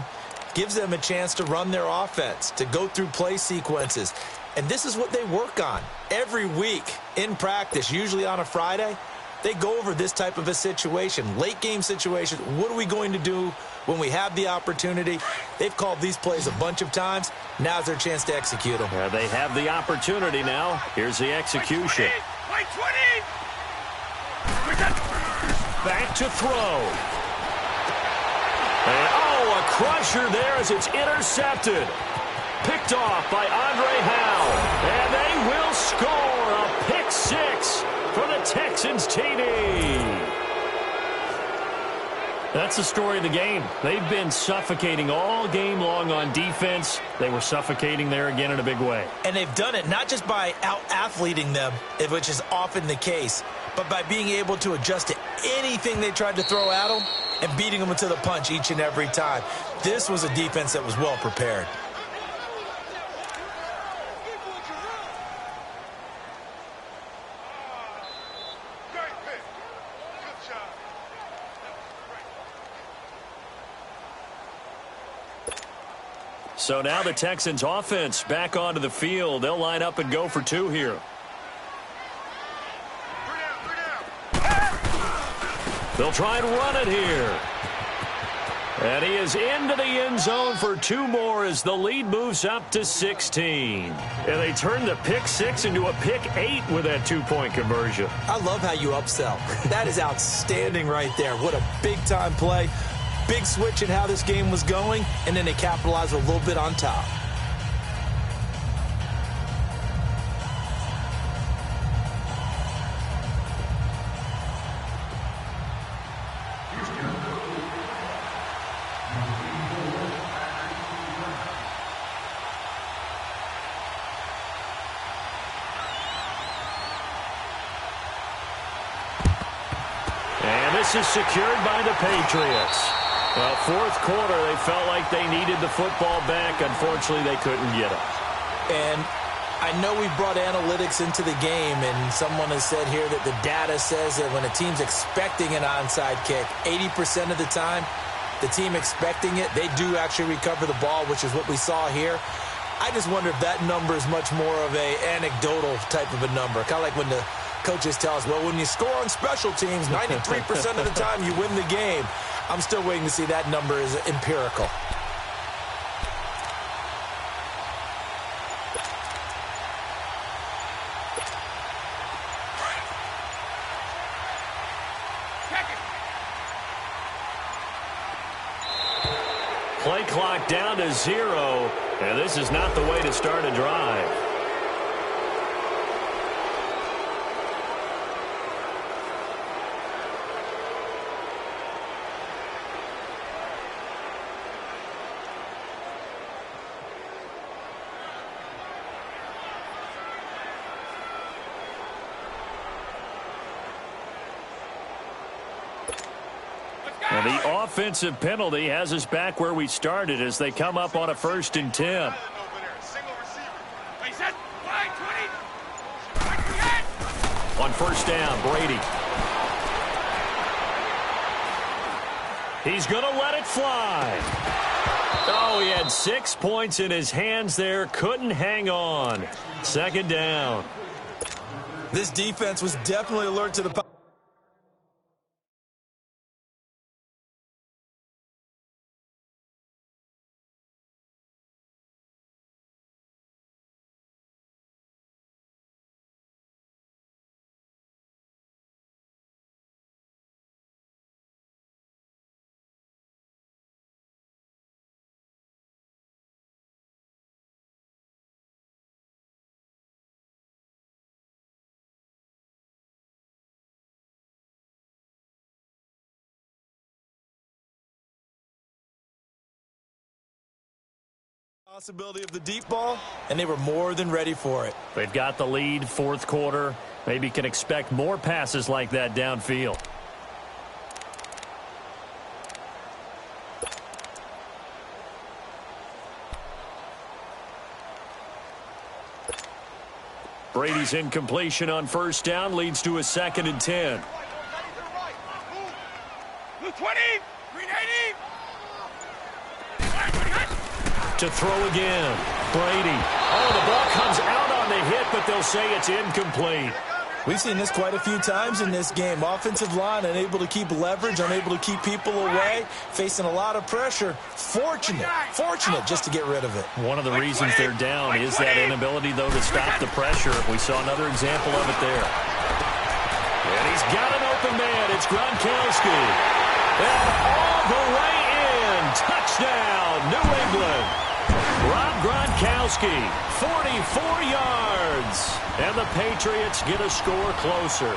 gives them a chance to run their offense, to go through play sequences. And this is what they work on every week in practice, usually on a Friday. They go over this type of a situation, late game situation. What are we going to do when we have the opportunity? They've called these plays a bunch of times. Now's their chance to execute them. Yeah, they have the opportunity now. Here's the execution. Play 20! Back to throw. And, oh, a crusher there as it's intercepted. Picked off by Andre Howe. And they will score a pick six for the Texans TD. That's the story of the game. They've been suffocating all game long on defense. They were suffocating there again in a big way. And they've done it not just by out-athleting them, which is often the case, but by being able to adjust to anything they tried to throw at them and beating them to the punch each and every time. This was a defense that was well prepared. So now the Texans offense back onto the field. They'll line up and go for two here. They'll try and run it here. And he is into the end zone for two more as the lead moves up to 16. And they turn the pick six into a pick 8 with that two-point conversion. I love how you upsell. That is outstanding right there. What a big-time play. Big switch in how this game was going, and then they capitalized a little bit on top. And this is secured by the Patriots. Well, fourth quarter, they felt like they needed the football back. Unfortunately, they couldn't get it. And I know we brought analytics into the game, and someone has said here that the data says that when a team's expecting an onside kick, 80% of the time, the team expecting it, they do actually recover the ball, which is what we saw here. I just wonder if that number is much more of a anecdotal type of a number, kind of like when the coaches tell us, well, when you score on special teams, 93% of the time you win the game. I'm still waiting to see that number is empirical. Play clock down to 0, and this is not the way to start a drive. And the offensive penalty has us back where we started as they come up on a 1st and 10. On first down, Brady. He's going to let it fly. Oh, he had 6 points in his hands there. Couldn't hang on. 2nd down. This defense was definitely alert to the Possibility of the deep ball, and they were more than ready for it. They've got the lead, fourth quarter. Maybe can expect more passes like that downfield. Brady's incompletion on first down leads to a 2nd and 10. Blue 20, green 80. To throw again. Brady. Oh, the ball comes out on the hit, but they'll say it's incomplete. We've seen this quite a few times in this game. Offensive line unable to keep leverage, unable to keep people away, facing a lot of pressure. Fortunate just to get rid of it. One of the reasons they're down is that inability, though, to stop the pressure. We saw another example of it there. And he's got an open man. It's Gronkowski. And all the way in. Touchdown, New England. Rob Gronkowski, 44 yards. And the Patriots get a score closer.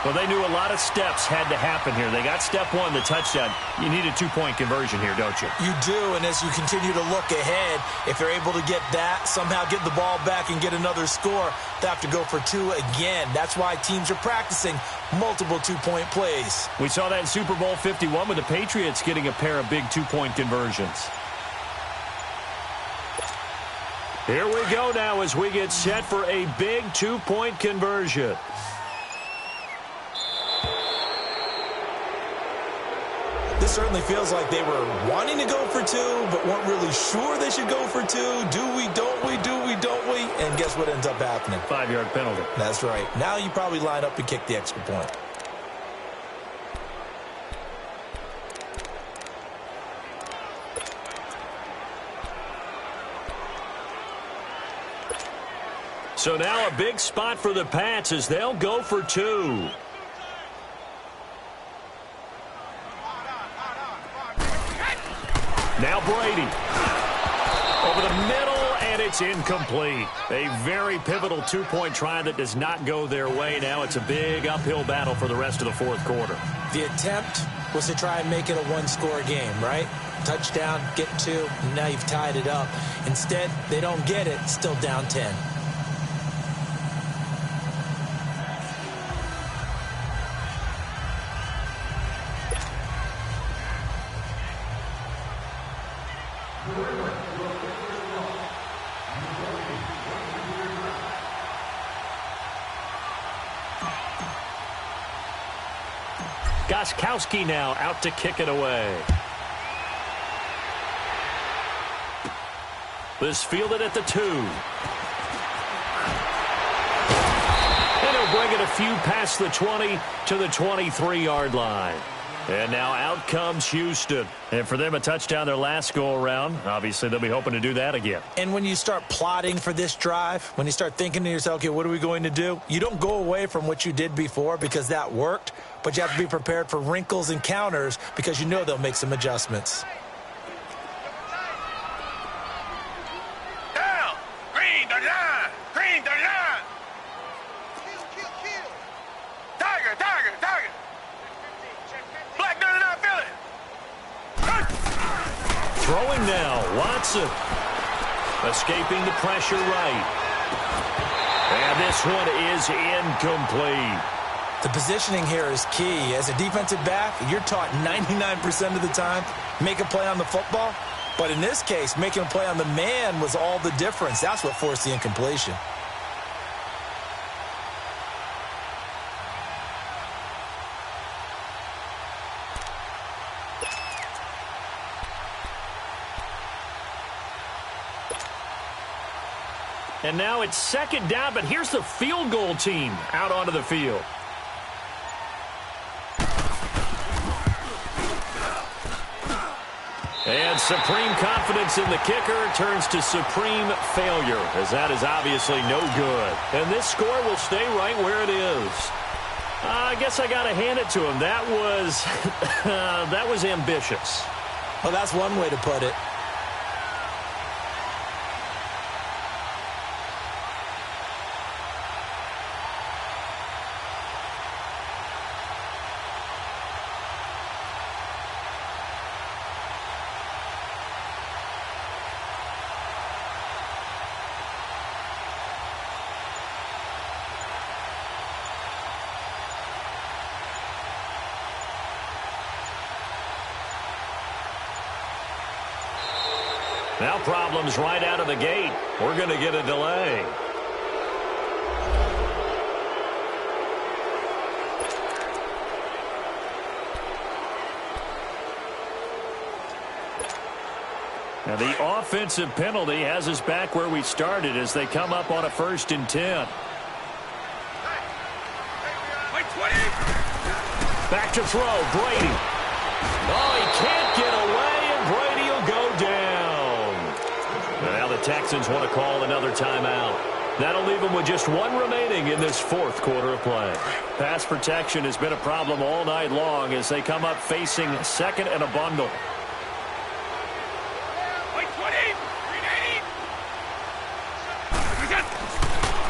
Well, they knew a lot of steps had to happen here. They got step one, the touchdown. You need a two-point conversion here, don't you? You do, and as you continue to look ahead, if they're able to get that, somehow get the ball back and get another score, they have to go for two again. That's why teams are practicing multiple two-point plays. We saw that in Super Bowl 51 with the Patriots getting a pair of big two-point conversions. Here we go now as we get set for a big two-point conversion. This certainly feels like they were wanting to go for two, but weren't really sure they should go for two. Do we, don't we, do we, don't we? And guess what ends up happening? 5-yard penalty. That's right. Now you probably line up and kick the extra point. So now a big spot for the Pats as they'll go for two. Now Brady. Over the middle, and it's incomplete. A very pivotal two-point try that does not go their way. Now it's a big uphill battle for the rest of the fourth quarter. The attempt was to try and make it a one-score game, right? Touchdown, get two, and now you've tied it up. Instead, they don't get it, still down 10. Gronkowski now out to kick it away. This fielded at the 2. And he'll bring it a few past the 20 to the 23-yard line. And now out comes Houston. And for them, a touchdown their last go-around. Obviously, they'll be hoping to do that again. And when you start plotting for this drive, when you start thinking to yourself, okay, what are we going to do? You don't go away from what you did before because that worked, but you have to be prepared for wrinkles and counters because you know they'll make some adjustments. Down. Green 39. Green 39. Tiger, tiger, tiger. Black 99 Philly. Throwing now, Watson. Escaping the pressure right. And this one is incomplete. The positioning here is key. As a defensive back, you're taught 99% of the time, make a play on the football. But in this case, making a play on the man was all the difference. That's what forced the incompletion. And now it's second down, but here's the field goal team out onto the field. And supreme confidence in the kicker turns to supreme failure, as that is obviously no good. And this score will stay right where it is. I guess I got to hand it to him. That was, that was ambitious. Well, that's one way to put it. Now problems right out of the gate. We're going to get a delay. Now the offensive penalty has us back where we started as they come up on a 1st and 10. Back to throw, Brady. Oh, he can't get away, and Brady will go down. Now the Texans want to call another timeout. That'll leave them with just 1 remaining in this 4th quarter of play. Pass protection has been a problem all night long as they come up facing 2nd and a bundle.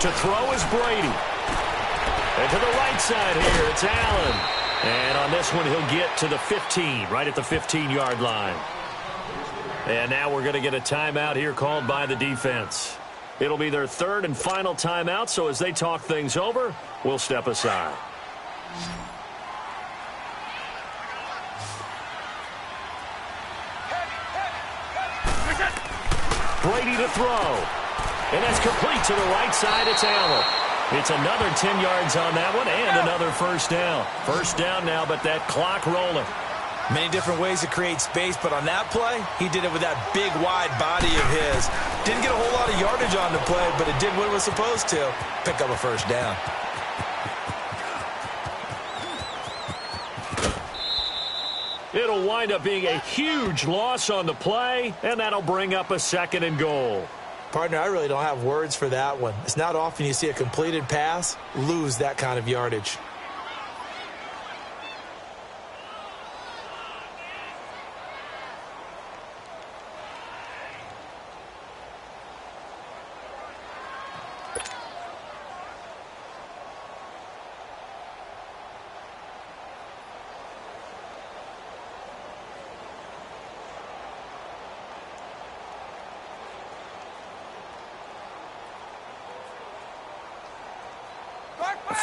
To throw is Brady. And to the right side here, it's Allen. And on this one, he'll get to the 15, right at the 15-yard line. And now we're going to get a timeout here called by the defense. It'll be their 3rd and final timeout, so as they talk things over, we'll step aside. Brady to throw. And that's complete to the right side. It's Allen. It's another 10 yards on that one and another 1st down. 1st down now, but that clock rolling. Many different ways to create space, but on that play, he did it with that big, wide body of his. Didn't get a whole lot of yardage on the play, but it did what it was supposed to. Pick up a 1st down. It'll wind up being a huge loss on the play, and that'll bring up a 2nd and goal. Partner, I really don't have words for that one. It's not often you see a completed pass lose that kind of yardage.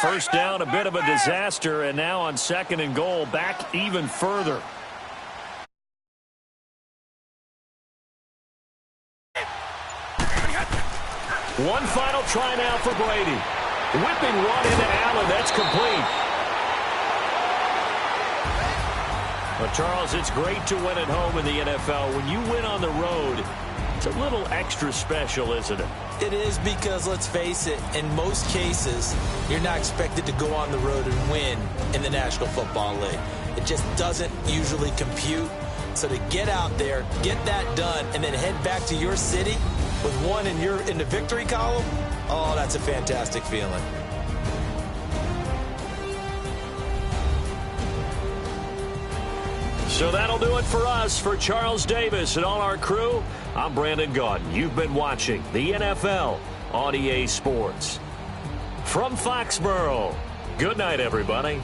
First down, a bit of a disaster, and now on 2nd and goal, back even further. One final try now for Brady. Whipping one into Allen. That's complete. Well, Charles, it's great to win at home in the NFL. When you win on the road, it's a little extra special, isn't it? It is because, let's face it, in most cases, you're not expected to go on the road and win in the National Football League. It just doesn't usually compute. So to get out there, get that done, and then head back to your city with one in the victory column, oh, that's a fantastic feeling. So that'll do it for us. For Charles Davis and all our crew, I'm Brandon Gaudin. You've been watching the NFL on EA Sports. From Foxborough, good night, everybody.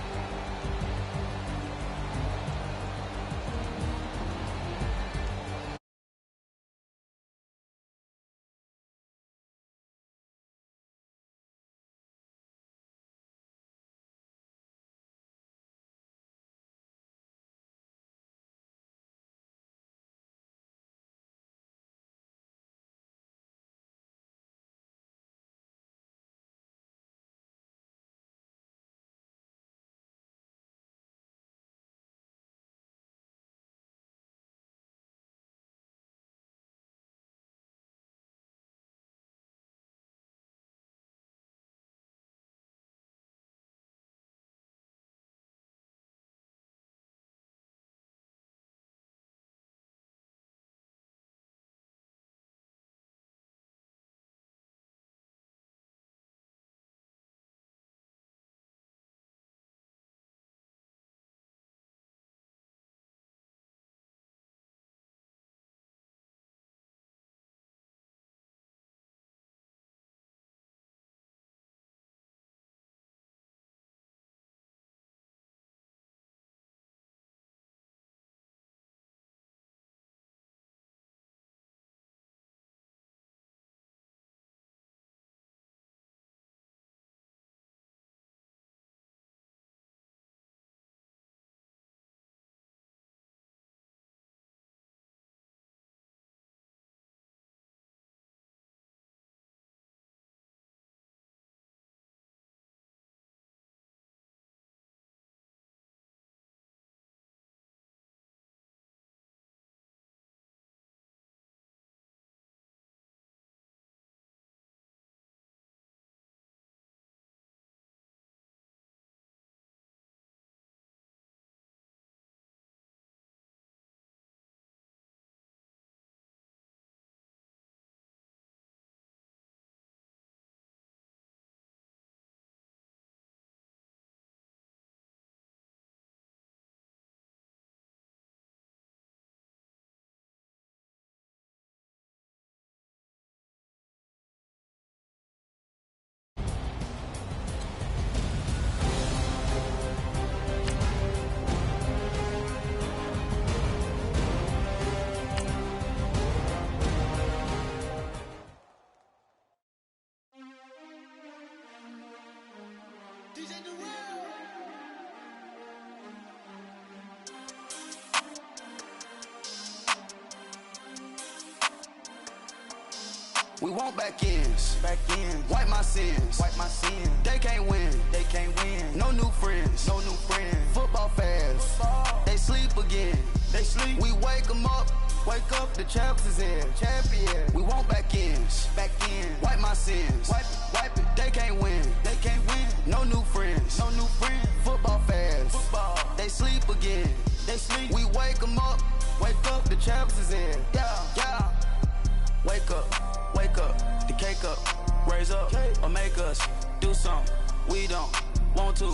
We want back ends. Wipe my sins. They can't win. No new friends. Football fans. They sleep again. We wake them up. Wake up, the champs is in. Champion. We want back ends. Wipe my sins. Wipe it. They can't win. No new friends. Football fans. They sleep again. We wake them up. Wake up, the champs is in. Yeah. Wake up, the cake up. Raise up, or make us do something. We don't want to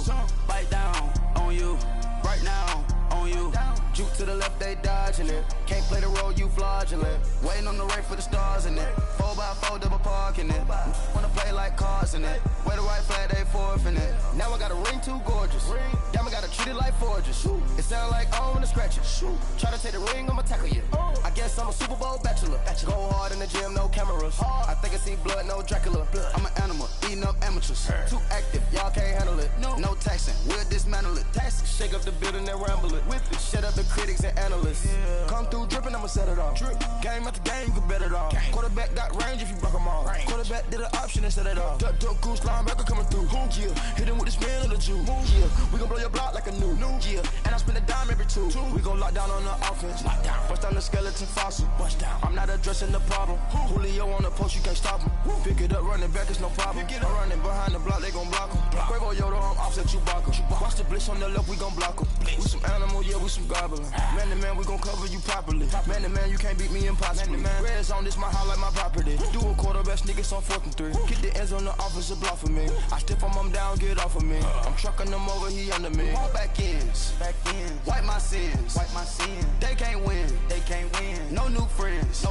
bite down on you. Right now, on you. Juke to the left, they dodging it. Can't play the role, you fraudulent. Waiting on the race for the stars in it. 4x4 double parking it. Wanna play like cars in it. Wear the right flag, they forfeit it. Now I got a ring too gorgeous. Damn, I gotta treat it like forges. It sound like I wanna scratch it. Try to take the ring, I'ma tackle you. I guess I'm a Super Bowl bachelor. Go hard in the gym, no cameras. I think I see blood, no Dracula. I'm an animal, eating up amateurs. Too active, y'all can't handle it. No taxing, we'll dismantle it. Shake up the building and ramble it. Whip it, shut up the critics and analysts. Come through dripping, I'ma set it off. Game after game, you can bet it off. Quarterback got range if you broke them off. Quarterback did an option and set it off. Duck goose linebacker coming through. Hit him with the spin of the Jew. We gon' blow your block like a new. And I spend a dime every two. We gon' lock down on the offense. Bust down the skeleton fossil. I'm not addressing the problem. Julio on the post, you can't stop him. Pick it up, running back, it's no problem. I'm running behind the block, they gon' block him. Quavo Yoda, I'm offset Chewbacca. Watch the blitz on the left, we gon' block him. We some animal, yeah, we some goblin. Man to man, we gon' cover you properly. Man to man, you can't beat me impossibly. Red zone, this my house like my property. Do a quarterback sneakers on 4th and 3. Kick the ends on the offensive block for me. I step on him down, get off of me. I'm trucking them over, he under me. All back ends. Wipe my sins. They can't win. No new friends.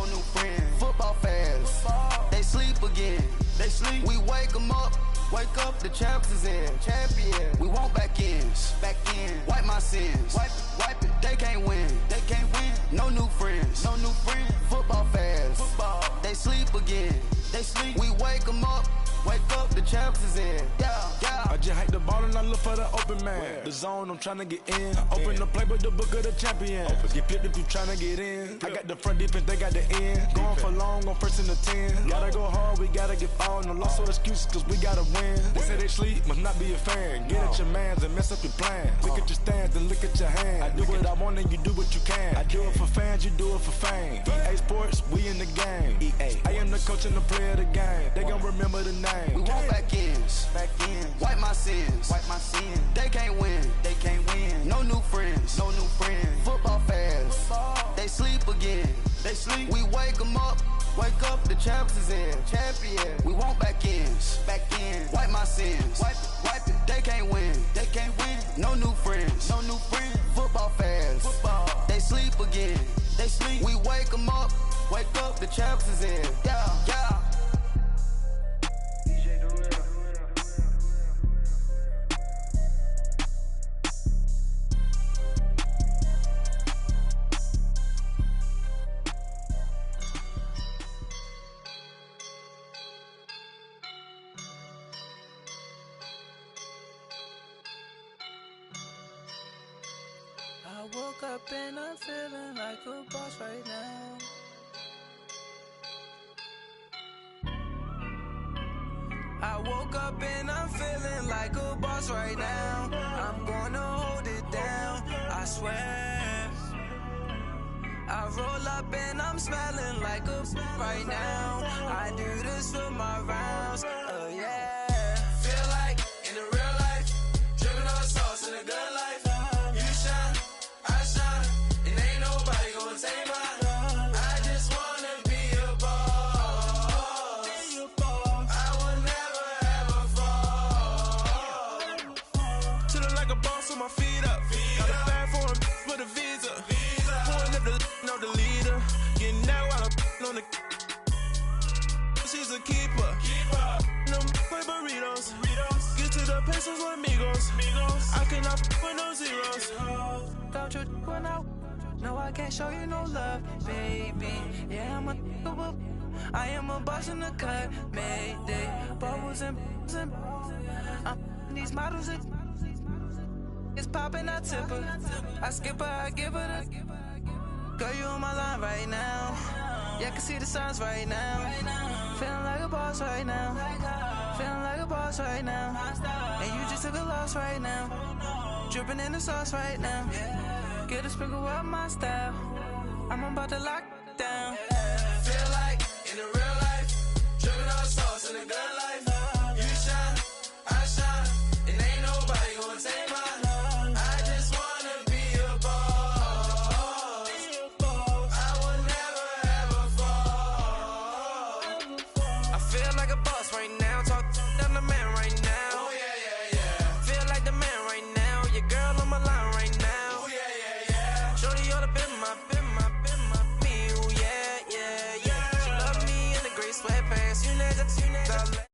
Football fans. They sleep again. We wake them up. Wake up, the champs is in. Champion. We want back ends. Wipe my sins. Wipe it. They can't win. No new friends. Football fans. They sleep again. We wake them up. Wake up, the champs is in. Yeah. I just hike the ball and I look for the open man. The zone, I'm tryna get in. Open the playbook, the book of the champion. Get flipped if you tryna get in. I got the front defense, they got the end. Going for long, on 1st and the 10. Gotta go hard, we gotta get all. No loss or excuses, cause we gotta win. They say they sleep, must not be a fan. Get at your mans and mess up your plans. Look at your stands and look at your hands. I do what I want and you do what you can. I do it for fans, you do it for fame. EA Sports, we in the game. I am the coach and the player of the game. They gon' remember the name. We want back ends. Wipe my sins. They can't win. No new friends. Football fans. They sleep again. We wake them up. Wake up, the champs is in. Champion. We want back ends. Wipe my sins. Wipe it. They can't win. No new friends. Football fans. They sleep again. We wake them up. Wake up, the champs is in. Yeah. I woke up and I'm feeling like a boss right now. I woke up and I'm feeling like a boss right now. I'm gonna hold it down, I swear. I roll up and I'm smelling like a right now. I do this for my rounds, yeah. Feel like in the real life, dripping on sauce in a good life. You shine, I shine, and ain't nobody gonna take mine. I just wanna be a boss. I will never ever fall. Chillin' like a boss with my feet up. Got a bag for a visa. Pulling up know the leader. Getting out while I'm on the. She's a keeper. No play burritos. Get to the pesos with amigos. I cannot with no zeros. Don't you run out? No, I can't show you no love, baby. Yeah, I am a boss in the cut, Mayday. Bubbles and these models, it's popping, I tip her. I skip her, I give her the. Girl, you on my line right now. Yeah, I can see the signs right now. Feeling like a boss right now. Feeling like a boss right now. And you just took a loss right now. Dripping in the sauce right now. Get a sprinkle up my style. I'm about to lock down. Feel like in the real life, dripping all sauce in the good life. You shine, I shine, and ain't nobody gonna take mine. I just wanna be a boss. I will never ever fall. I feel like a boss right now. Talk down the man right now. Oh yeah, yeah, yeah. Feel like the man right now. Your girl on my line right now. Oh yeah, yeah, yeah. Shorty oughta been my me. Ooh yeah, yeah, yeah. She love me in the gray sweatpants. You never.